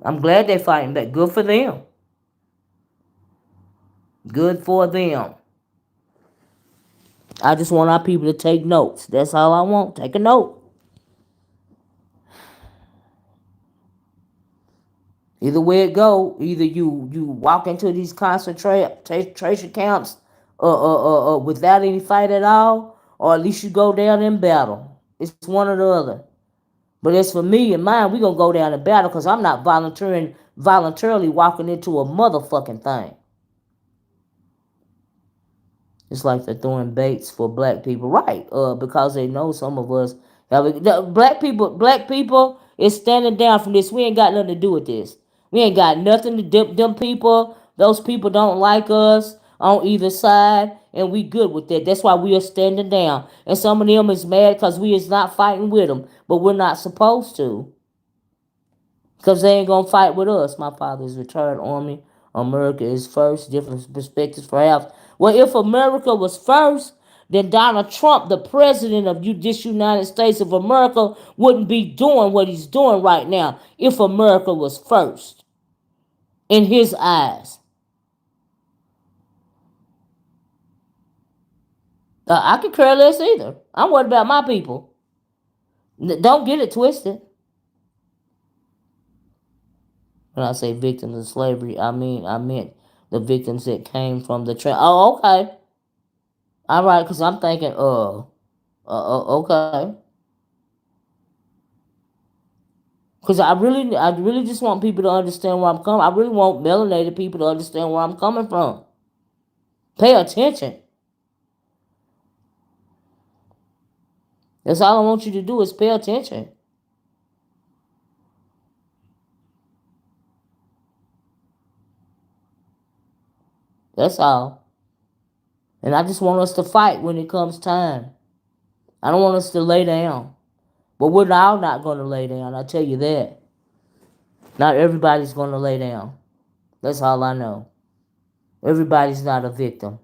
I'm glad they're fighting back. Good for them. Good for them. I just want our people to take notes. That's all I want. Take a note. Either way it go, either you walk into these concentration camps without any fight at all, or at least you go down in battle. It's one or the other. But as for me and mine, we gonna go down in battle because I'm not voluntarily walking into a motherfucking thing. It's like they're throwing baits for black people, right? Because they know some of us black people is standing down from this. We ain't got nothing to do with this. We ain't got nothing to do them people. Those people don't like us on either side, and we good with that. That's why we are standing down. And some of them is mad because we is not fighting with them, but we're not supposed to. Because they ain't gonna fight with us. My father's retired army. America is first. Different perspectives perhaps. Well, if America was first, then Donald Trump, the president of this United States of America, wouldn't be doing what he's doing right now if America was first in his eyes. I could care less either. I'm worried about my people. Don't get it twisted. When I say victims of slavery, I meant the victims that came from the Oh, okay. All right, because I'm thinking, okay. Because I really just want people to understand where I'm coming. I really want melanated people to understand where I'm coming from. Pay attention. That's all I want you to do is pay attention. That's all. And I just want us to fight when it comes time. I don't want us to lay down. But we're all not going to lay down. I tell you that. Not everybody's going to lay down. That's all I know. Everybody's not a victim.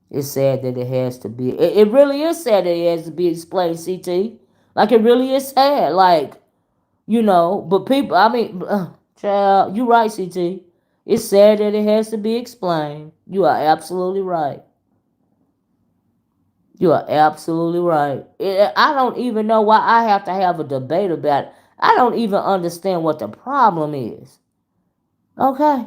It's sad that it has to be. It really is sad that it has to be explained, CT. Like, it really is sad. Like, but people, child, you right, CT. It's sad that it has to be explained. You are absolutely right. You are absolutely right. I don't even know why I have to have a debate about it. I don't even understand what the problem is. Okay.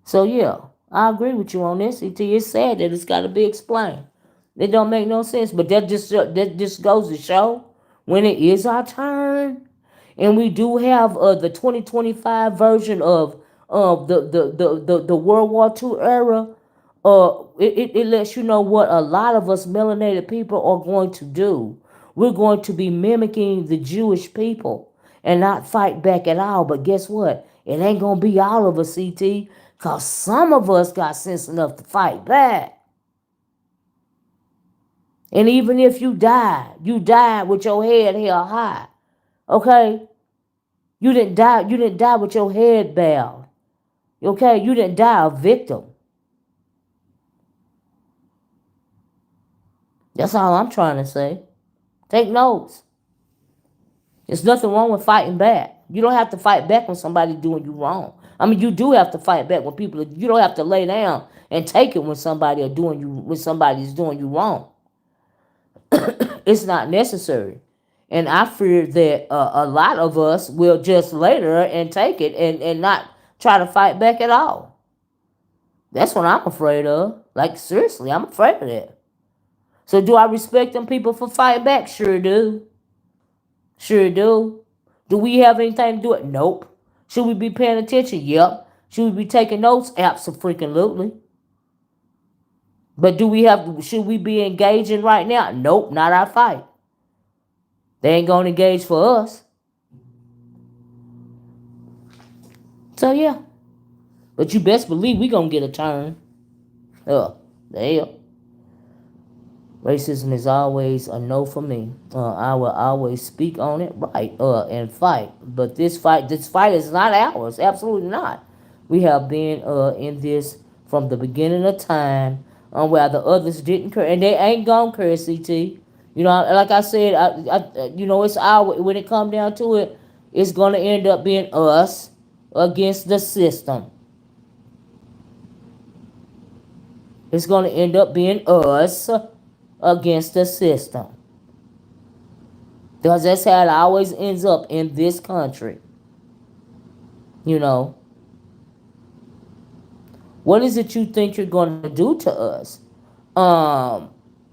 So yeah, I agree with you on this. It's sad that it's got to be explained. It don't make no sense, but that just goes to show when it is our turn, and we do have the 2025 version of the World War II era. It lets you know what a lot of us melanated people are going to do. We're going to be mimicking the Jewish people and not fight back at all. But guess what? It ain't gonna be all of us, CT, because some of us got sense enough to fight back. And even if you died with your head held high. Okay? You didn't die with your head bowed. Okay? You didn't die a victim. That's all I'm trying to say. Take notes. There's nothing wrong with fighting back. You don't have to fight back when somebody's doing you wrong. I mean, you do have to fight back when you don't have to lay down and take it when somebody's doing you wrong. It's not necessary. And I fear that a lot of us will just later and take it and not try to fight back at all. That's what I'm afraid of. Like, seriously, I'm afraid of that. So do I respect them people for fighting back? Sure do. Sure do. Do we have anything to do it? Nope. Should we be paying attention? Yep. Should we be taking notes? Absolutely. But should we be engaging right now? Nope, not our fight. They ain't gonna engage for us. So yeah, but you best believe we gonna get a turn. The hell. Racism is always a no for me. I will always speak on it, right, and fight. But this fight is not ours. Absolutely not. We have been in this from the beginning of time, where the others didn't care, and they ain't gonna care. CT, you know, like I said, you know, it's our when it come down to it, it's gonna end up being us against the system. It's gonna end up being us against the system. Because that's how it always ends up in this country. You know, what is it you think you're going to do to us? Um,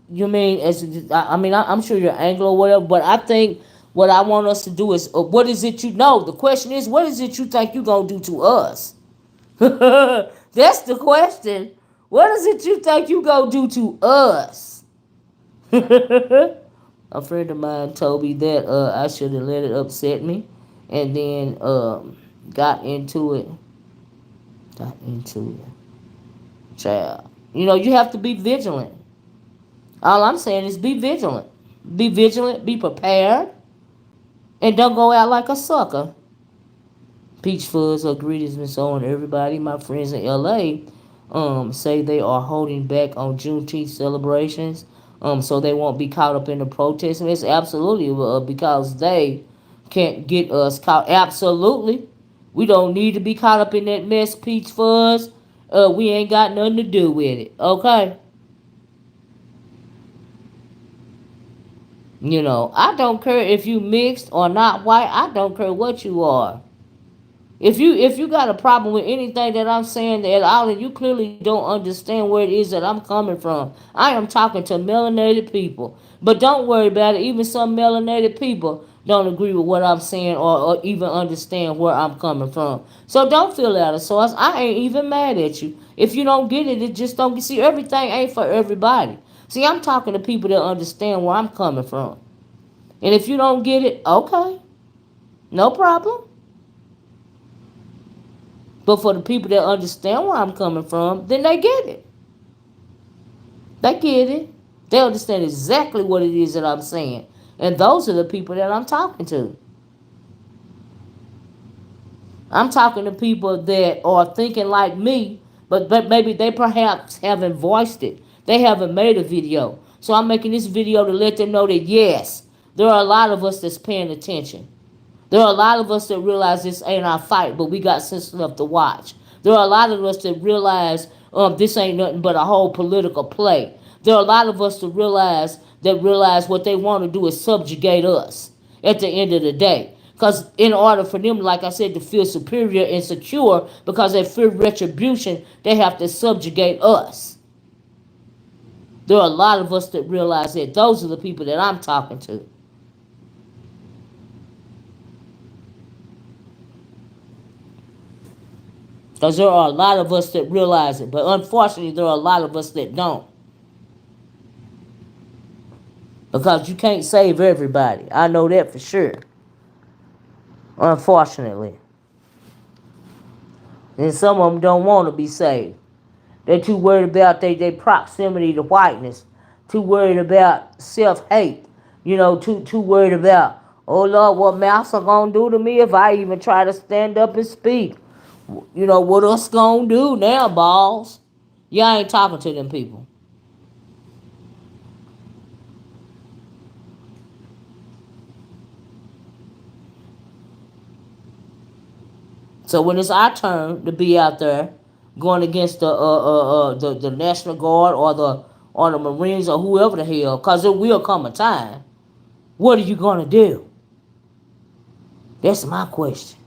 you mean as I mean I'm sure you're Anglo or whatever, but I think what I want us to do is what is it you know? The question is what is it you think you're gonna do to us? That's the question. What is it you think you gonna do to us? A friend of mine told me that I shouldn't let it upset me, and then got into it. Got into it, child. You know, you have to be vigilant. All I'm saying is be vigilant. Be vigilant. Be prepared, and don't go out like a sucker. Peach Fuzz or greetings and so on. Everybody, my friends in LA, say they are holding back on Juneteenth celebrations, so they won't be caught up in the protests. And it's absolutely because they can't get us caught. Absolutely, we don't need to be caught up in that mess, Peach Fuzz. We ain't got nothing to do with it. Okay, you know I don't care if you mixed or not white. I don't care what you are. If you got a problem with anything that I'm saying at all, and you clearly don't understand where it is that I'm coming from, I am talking to melanated people. But don't worry about it. Even some melanated people don't agree with what I'm saying or even understand where I'm coming from. So don't feel out of sorts. I ain't even mad at you. If you don't get it, it just don't see everything ain't for everybody. See, I'm talking to people that understand where I'm coming from. And if you don't get it, okay, no problem. But for the people that understand where I'm coming from, then they get it. They get it. They understand exactly what it is that I'm saying. And those are the people that I'm talking to. I'm talking to people that are thinking like me, but maybe they perhaps haven't voiced it. They haven't made a video. So I'm making this video to let them know that yes, there are a lot of us that's paying attention. There are a lot of us that realize this ain't our fight, but we got sense enough to watch. There are a lot of us that realize this ain't nothing but a whole political play. There are a lot of us that realize what they want to do is subjugate us at the end of the day. Because in order for them, like I said, to feel superior and secure, because they fear retribution, they have to subjugate us. There are a lot of us that realize that. Those are the people that I'm talking to. Because there are a lot of us that realize it. But unfortunately, there are a lot of us that don't. Because you can't save everybody. I know that for sure. Unfortunately. And some of them don't want to be saved. They're too worried about their proximity to whiteness. Too worried about self-hate. You know, too worried about, oh Lord, what mouths are going to do to me if I even try to stand up and speak. You know, what us going to do now, balls? Y'all ain't talking to them people. So when it's our turn to be out there going against the National Guard or the Marines or whoever the hell, because there will come a time, what are you gonna do? That's my question.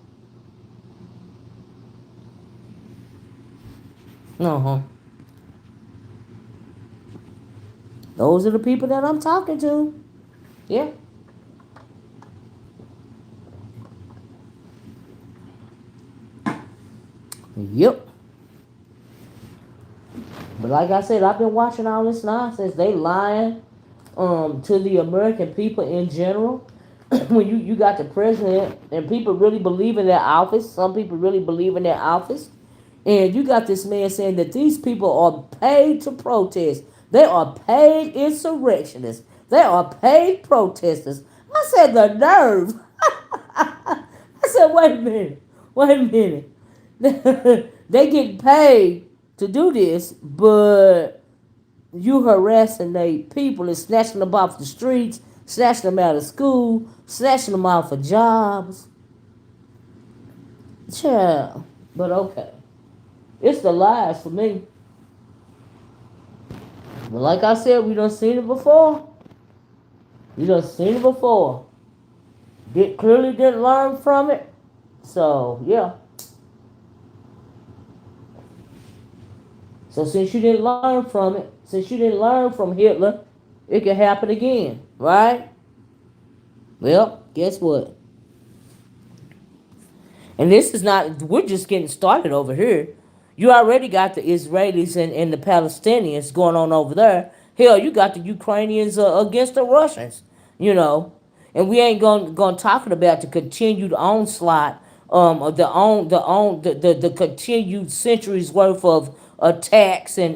Uh-huh. Those are the people that I'm talking to. Yeah. Yep. But like I said, I've been watching all this nonsense. They lying to the American people in general. when you got the president and people really believe in their office, some people really believe in their office, and you got this man saying that these people are paid to protest. They are paid insurrectionists. They are paid protesters. I said the nerve. I said, wait a minute. Wait a minute. They get paid to do this, but you harassing they people and snatching them off the streets, snatching them out of school, snatching them off of jobs. Child. But okay. It's the lies for me. But like I said, we done seen it before. We done seen it before. Clearly didn't learn from it. So, yeah. So since you didn't learn from it, since you didn't learn from Hitler, it can happen again, right? Well, guess what? And this is not, we're just getting started over here. You already got the Israelis and the Palestinians going on over there. Hell, you got the Ukrainians against the Russians, you know. And we ain't going talking about the continued onslaught, the continued centuries worth of attacks and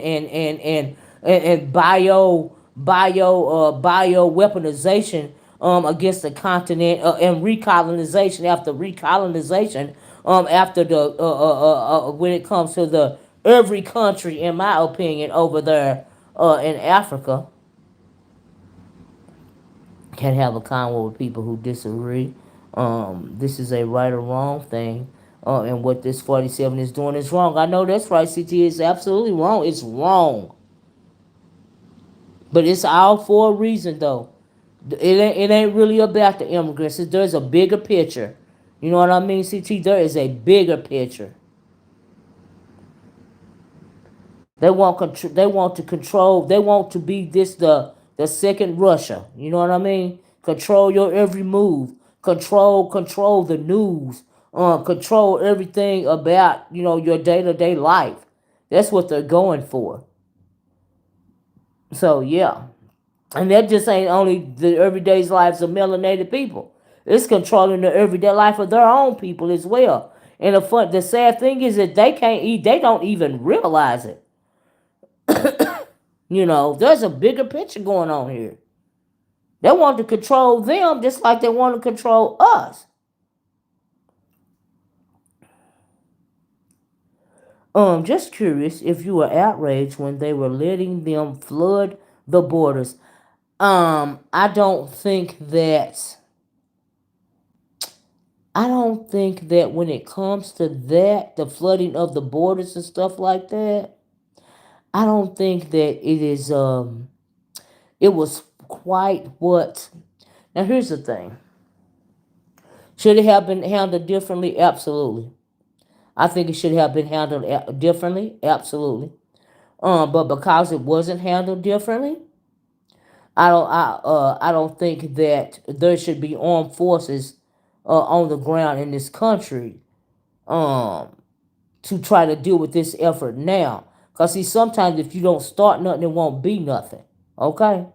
bio weaponization against the continent, and recolonization after recolonization, after the when it comes to the every country, in my opinion, over there in Africa, can have a convo with people who disagree. This is a right or wrong thing, and what this 47 is doing is wrong. I know that's right, CT. It's absolutely wrong. It's wrong, but it's all for a reason, though. It ain't really about the immigrants. There's a bigger picture. You know what I mean, CT? There is a bigger picture. They want they want to control. They want to be the second Russia. You know what I mean? Control your every move. Control the news. Control everything about your day-to-day life. That's what they're going for. So yeah. And that just ain't only the everyday lives of melanated people. It's controlling the everyday life of their own people as well. And the sad thing is that they can't eat. They don't even realize it. There's a bigger picture going on here. They want to control them just like they want to control us. Just curious if you were outraged when they were letting them flood the borders. I don't think that when it comes to that, the flooding of the borders and stuff like that, I don't think that it was quite what. Now here's the thing. Should it have been handled differently? Absolutely. I think it should have been handled differently. Absolutely. But because it wasn't handled differently, I don't think that there should be armed forces on the ground in this country um to try to deal with this effort now. Cause see, sometimes if you don't start nothing, it won't be nothing. Okay.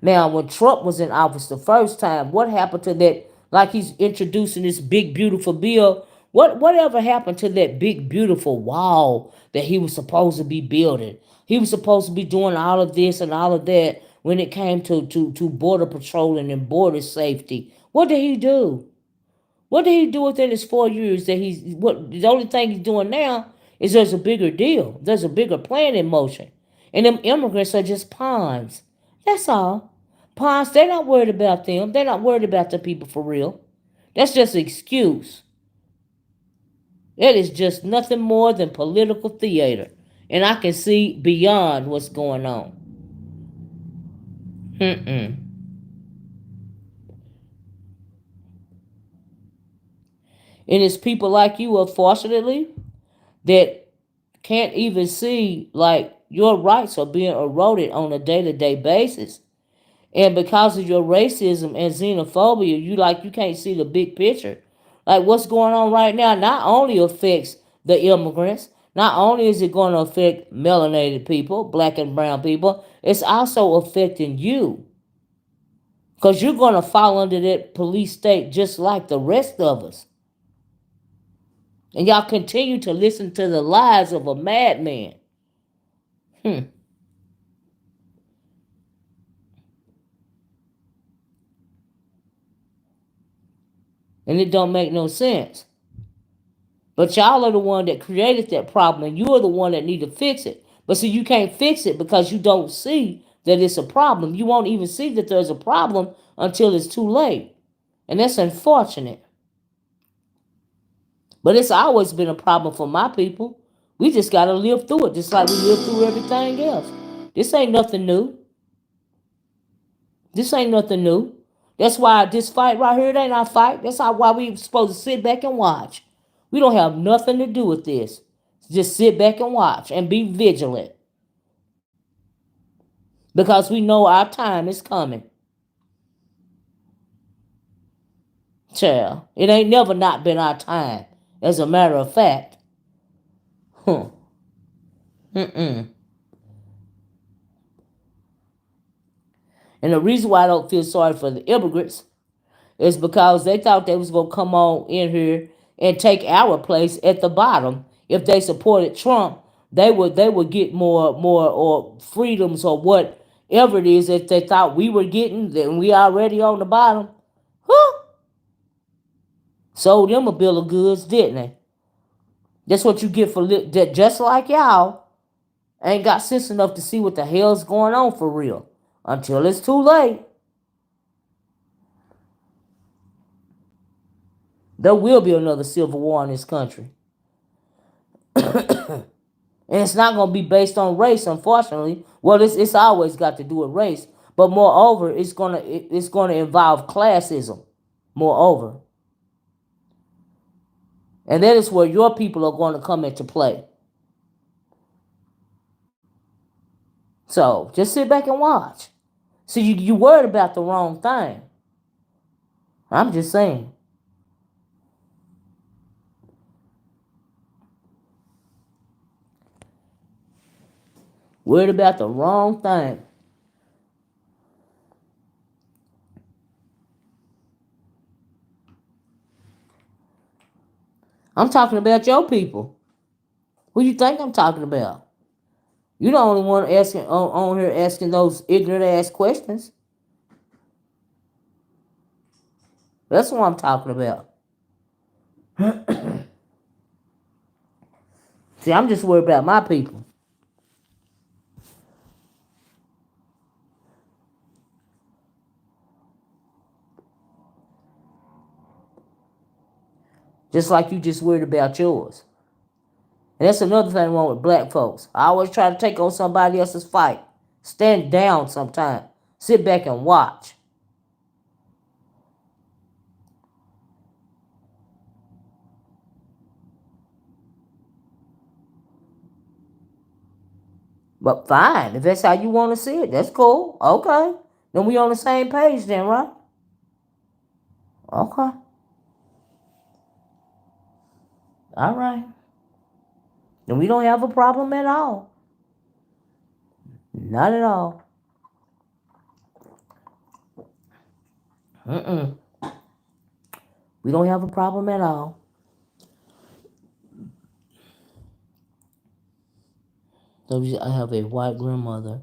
Now, when Trump was in office the first time, what happened to that? Like he's introducing this big beautiful bill. Whatever happened to that big beautiful wall that he was supposed to be building? He was supposed to be doing all of this and all of that when it came to border patrolling and border safety. What did he do? What did he do within his 4 years that the only thing he's doing now is there's a bigger deal. There's a bigger plan in motion. And them immigrants are just pawns. That's all. Pawns, they're not worried about them. They're not worried about the people for real. That's just an excuse. That is just nothing more than political theater. And I can see beyond what's going on. Mm-mm. And it's people like you, unfortunately, that can't even see like your rights are being eroded on a day-to-day basis. And because of your racism and xenophobia, you can't see the big picture. Like what's going on right now not only affects the immigrants, not only is it going to affect melanated people, black and brown people, it's also affecting you. Because you're going to fall under that police state just like the rest of us. And y'all continue to listen to the lies of a madman. And it don't make no sense. But y'all are the one that created that problem, and you are the one that need to fix it. But see, you can't fix it because you don't see that it's a problem. You won't even see that there's a problem until it's too late. And that's unfortunate. But it's always been a problem for my people. We just got to live through it, just like we live through everything else. This ain't nothing new. This ain't nothing new. That's why this fight right here, it ain't our fight. That's why we supposed to sit back and watch. We don't have nothing to do with this. Just sit back and watch and be vigilant. Because we know our time is coming. Child, it ain't never not been our time. As a matter of fact. Huh. Mm-mm. And the reason why I don't feel sorry for the immigrants is because they thought they was going to come on in here and take our place at the bottom. If they supported Trump, they would get more or freedoms or whatever it is that they thought we were getting. Then we already on the bottom. Huh? Sold them a bill of goods, didn't they? That's what you get for that. Just like y'all ain't got sense enough to see what the hell's going on for real until it's too late. There will be another civil war in this country. And it's not going to be based on race, unfortunately. Well, it's always got to do with race. But moreover, it's gonna involve classism. Moreover. And that is where your people are going to come into play. So just sit back and watch. So you worried about the wrong thing. I'm just saying. Worried about the wrong thing. I'm talking about your people. Who you think I'm talking about? You the only one asking on here asking those ignorant ass questions. That's what I'm talking about. See, I'm just worried about my people. Just like you just worried about yours. And that's another thing wrong with black folks. I always try to take on somebody else's fight. Stand down sometime. Sit back and watch. But fine, if that's how you want to see it, that's cool. Okay. Then we on the same page then, right? Okay. All right. Then we don't have a problem at all. Not at all. Mm-mm. We don't have a problem at all. I have a white grandmother,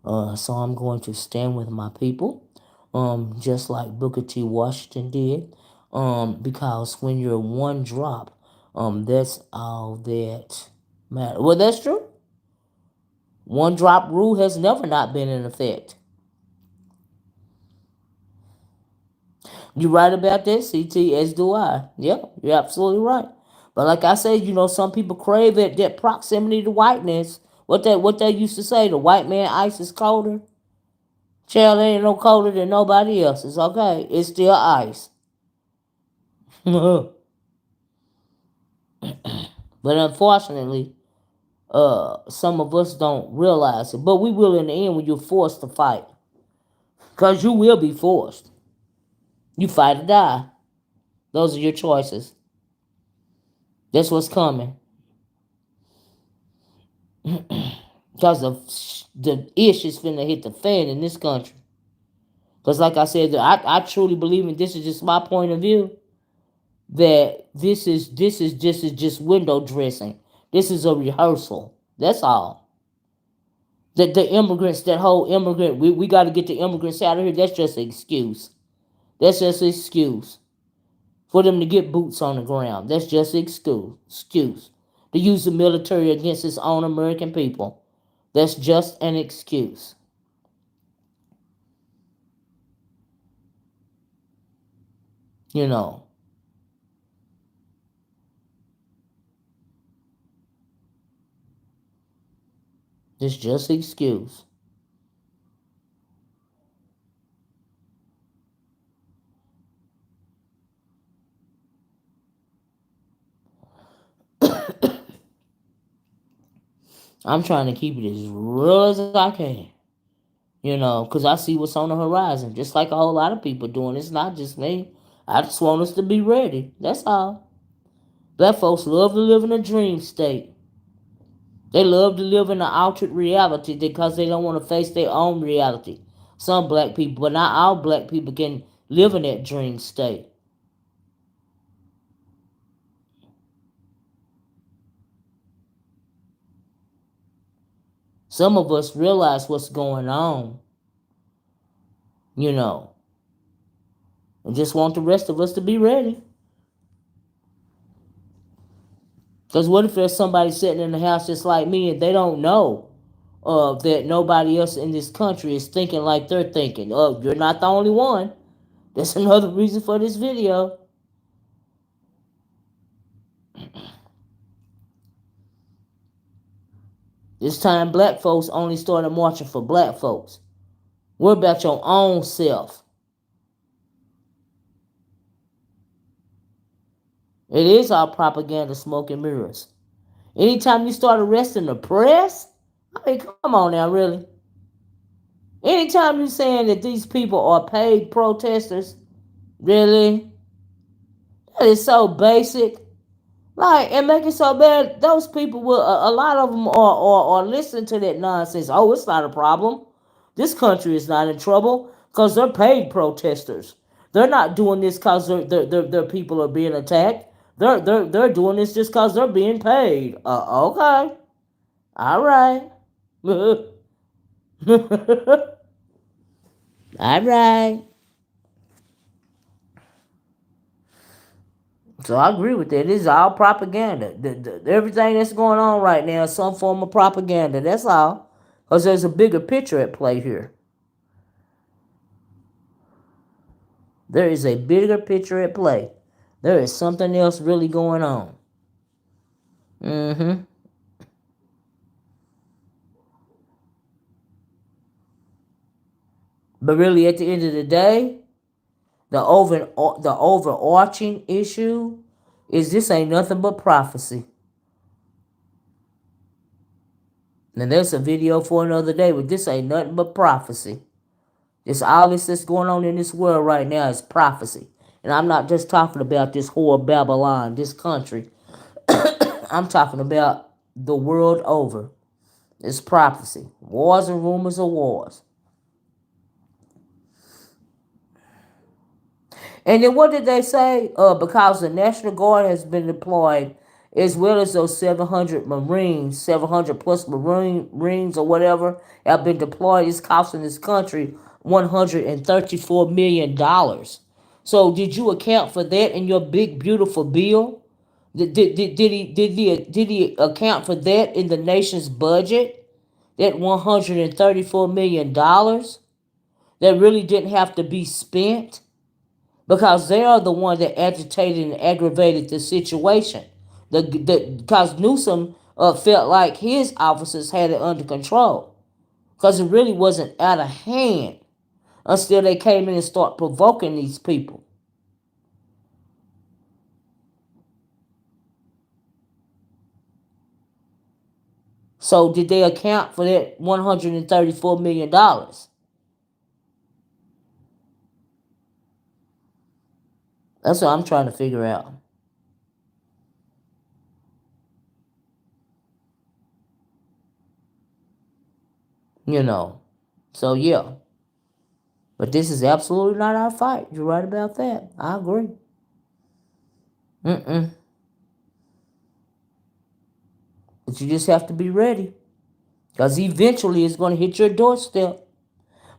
so I'm going to stand with my people, just like Booker T. Washington did, because when you're one drop, that's all that matters. Well, that's true. One drop rule has never not been in effect. You're right about that, CT, as do I. Yep, you're absolutely right. But like I said, some people crave it, that proximity to whiteness. What they used to say, the white man ice is colder. Child ain't no colder than nobody else's, okay? It's still ice. But unfortunately, some of us don't realize it. But we will in the end when you're forced to fight. Because you will be forced. You fight or die. Those are your choices. That's what's coming. Because the ish is finna hit the fan in this country. Because like I said, I truly believe, and this is just my point of view, that this is just window dressing. This is a rehearsal. That's all. The immigrants, that whole immigrant, we got to get the immigrants out of here. That's just an excuse. That's just an excuse for them to get boots on the ground. That's just an excuse to use the military against its own American people. That's just an excuse. You know, it's just an excuse. I'm trying to keep it as real as I can. Because I see what's on the horizon, just like a whole lot of people doing. It's not just me. I just want us to be ready. That's all. Black folks love to live in a dream state. They love to live in an altered reality because they don't want to face their own reality. Some black people, but not all black people, can live in that dream state. Some of us realize what's going on, you know, and just want the rest of us to be ready. Because what if there's somebody sitting in the house just like me and they don't know that nobody else in this country is thinking like they're thinking? Oh, you're not the only one. That's another reason for this video. This time black folks only started marching for black folks. What about your own self? It is all propaganda, smoke and mirrors. Anytime you start arresting the press, I mean, come on now, really. Anytime you're saying that these people are paid protesters, really? That is so basic. Like, and make it so bad, those people will, a lot of them are listening to that nonsense. Oh, it's not a problem. This country is not in trouble because they're paid protesters. They're not doing this because their people are being attacked. They're doing this just because they're being paid. Okay. All right. All right. So I agree with that. This is all propaganda. Everything that's going on right now is some form of propaganda. That's all. Because there's a bigger picture at play here. There is a bigger picture at play. There is something else really going on. Mm-hmm. But really, at the end of the day, the overarching issue is this ain't nothing but prophecy. And there's a video for another day, but this ain't nothing but prophecy. This all this that's going on in this world right now is prophecy. And I'm not just talking about this whore Babylon, this country. I'm talking about the world over. It's prophecy. Wars and rumors of wars. And then what did they say? Because the National Guard has been deployed, as well as those 700 Marines, 700 plus Marines or whatever, have been deployed. It's costing this country $134 million. So did you account for that in your big, beautiful bill? Did he account for that in the nation's budget? That $134 million that really didn't have to be spent? Because they are the one that agitated and aggravated the situation. Because Newsom felt like his officers had it under control, because it really wasn't out of hand until they came in and start provoking these people. So did they account for that $134 million? That's what I'm trying to figure out. You know. So yeah. But this is absolutely not our fight. You're right about that. I agree. Mm-mm. But you just have to be ready. Because eventually it's going to hit your doorstep.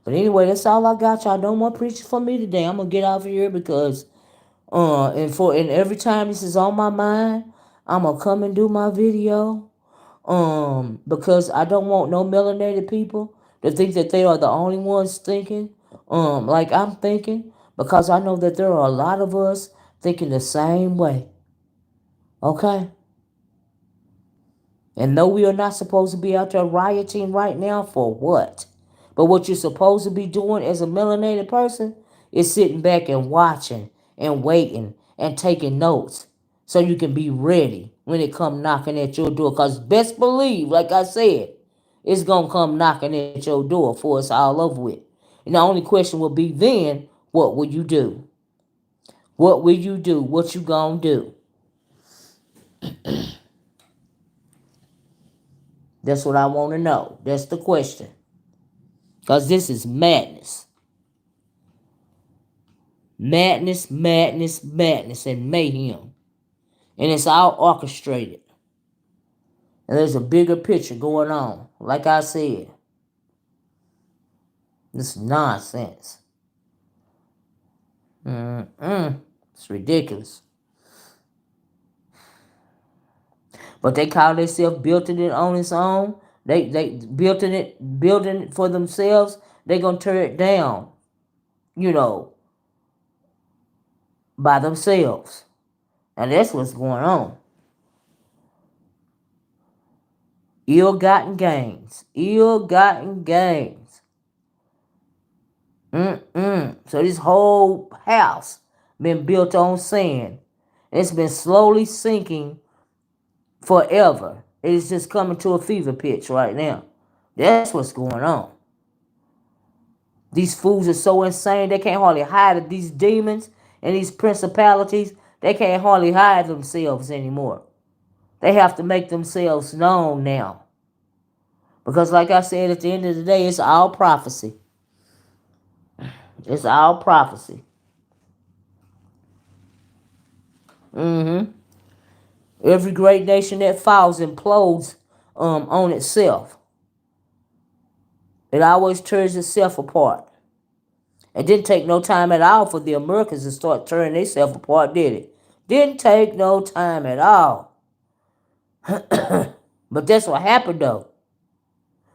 But anyway, that's all I got. Y'all no more preaching for me today. I'm going to get off of here because and every time this is on my mind, I'm going to come and do my video. Because I don't want no melanated people to think that they are the only ones thinking like I'm thinking, because I know that there are a lot of us thinking the same way. Okay? And no, we are not supposed to be out there rioting right now for what? But what you're supposed to be doing as a melanated person is sitting back and watching and waiting and taking notes so you can be ready when it come knocking at your door. Because best believe, like I said, it's going to come knocking at your door for us all over with. And the only question will be then, what will you do? What will you do? What you going to do? That's what I want to know. That's the question. Because this is madness. Madness, madness, madness, and mayhem. And it's all orchestrated. And there's a bigger picture going on. Like I said, this nonsense. It's ridiculous. But they call themselves building it on its own. They building it for themselves. They gonna tear it down, you know, by themselves. And that's what's going on. Ill-gotten gains. Ill-gotten gains. So this whole house been built on sand. It's been slowly sinking forever. It's just coming to a fever pitch right now. That's what's going on. These fools are so insane they can't hardly hide these demons and these principalities. They can't hardly hide themselves anymore. They have to make themselves known now. Because like I said, at the end of the day, it's all prophecy. It's all prophecy. Every great nation that falls implodes on itself. It always tears itself apart. It didn't take no time at all for the Americans to start tearing themselves apart, did it? Didn't take no time at all. But that's what happened, though.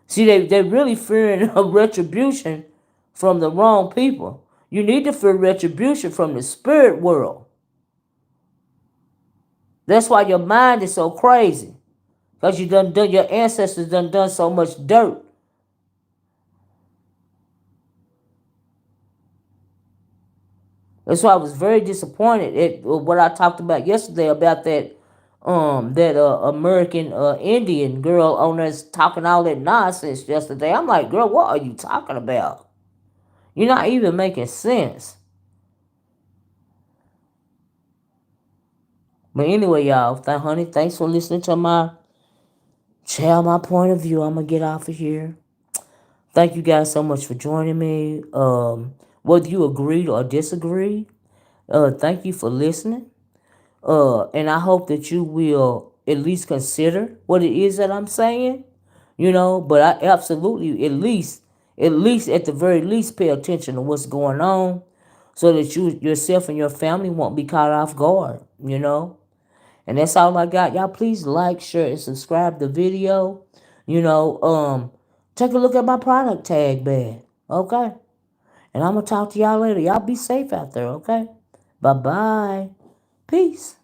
See, they're really fearing a retribution from the wrong people. You need to fear retribution from the spirit world. That's why your mind is so crazy. Because your ancestors done so much dirt. That's why I was very disappointed at what I talked about yesterday about that American Indian girl on there talking all that nonsense yesterday. I'm like, girl, what are you talking about? You're not even making sense. But anyway, y'all, honey, thanks for listening to my point of view. I'm gonna get off of here. Thank you guys so much for joining me. Whether you agreed or disagreed, thank you for listening. And I hope that you will at least consider what it is that I'm saying, but I absolutely at the very least pay attention to what's going on so that you yourself and your family won't be caught off guard. And that's all I got. Y'all please like, share, and subscribe the video. Take a look at my product tag bag. Okay? And I'm gonna talk to y'all later. Y'all be safe out there, okay? Bye-bye. Peace.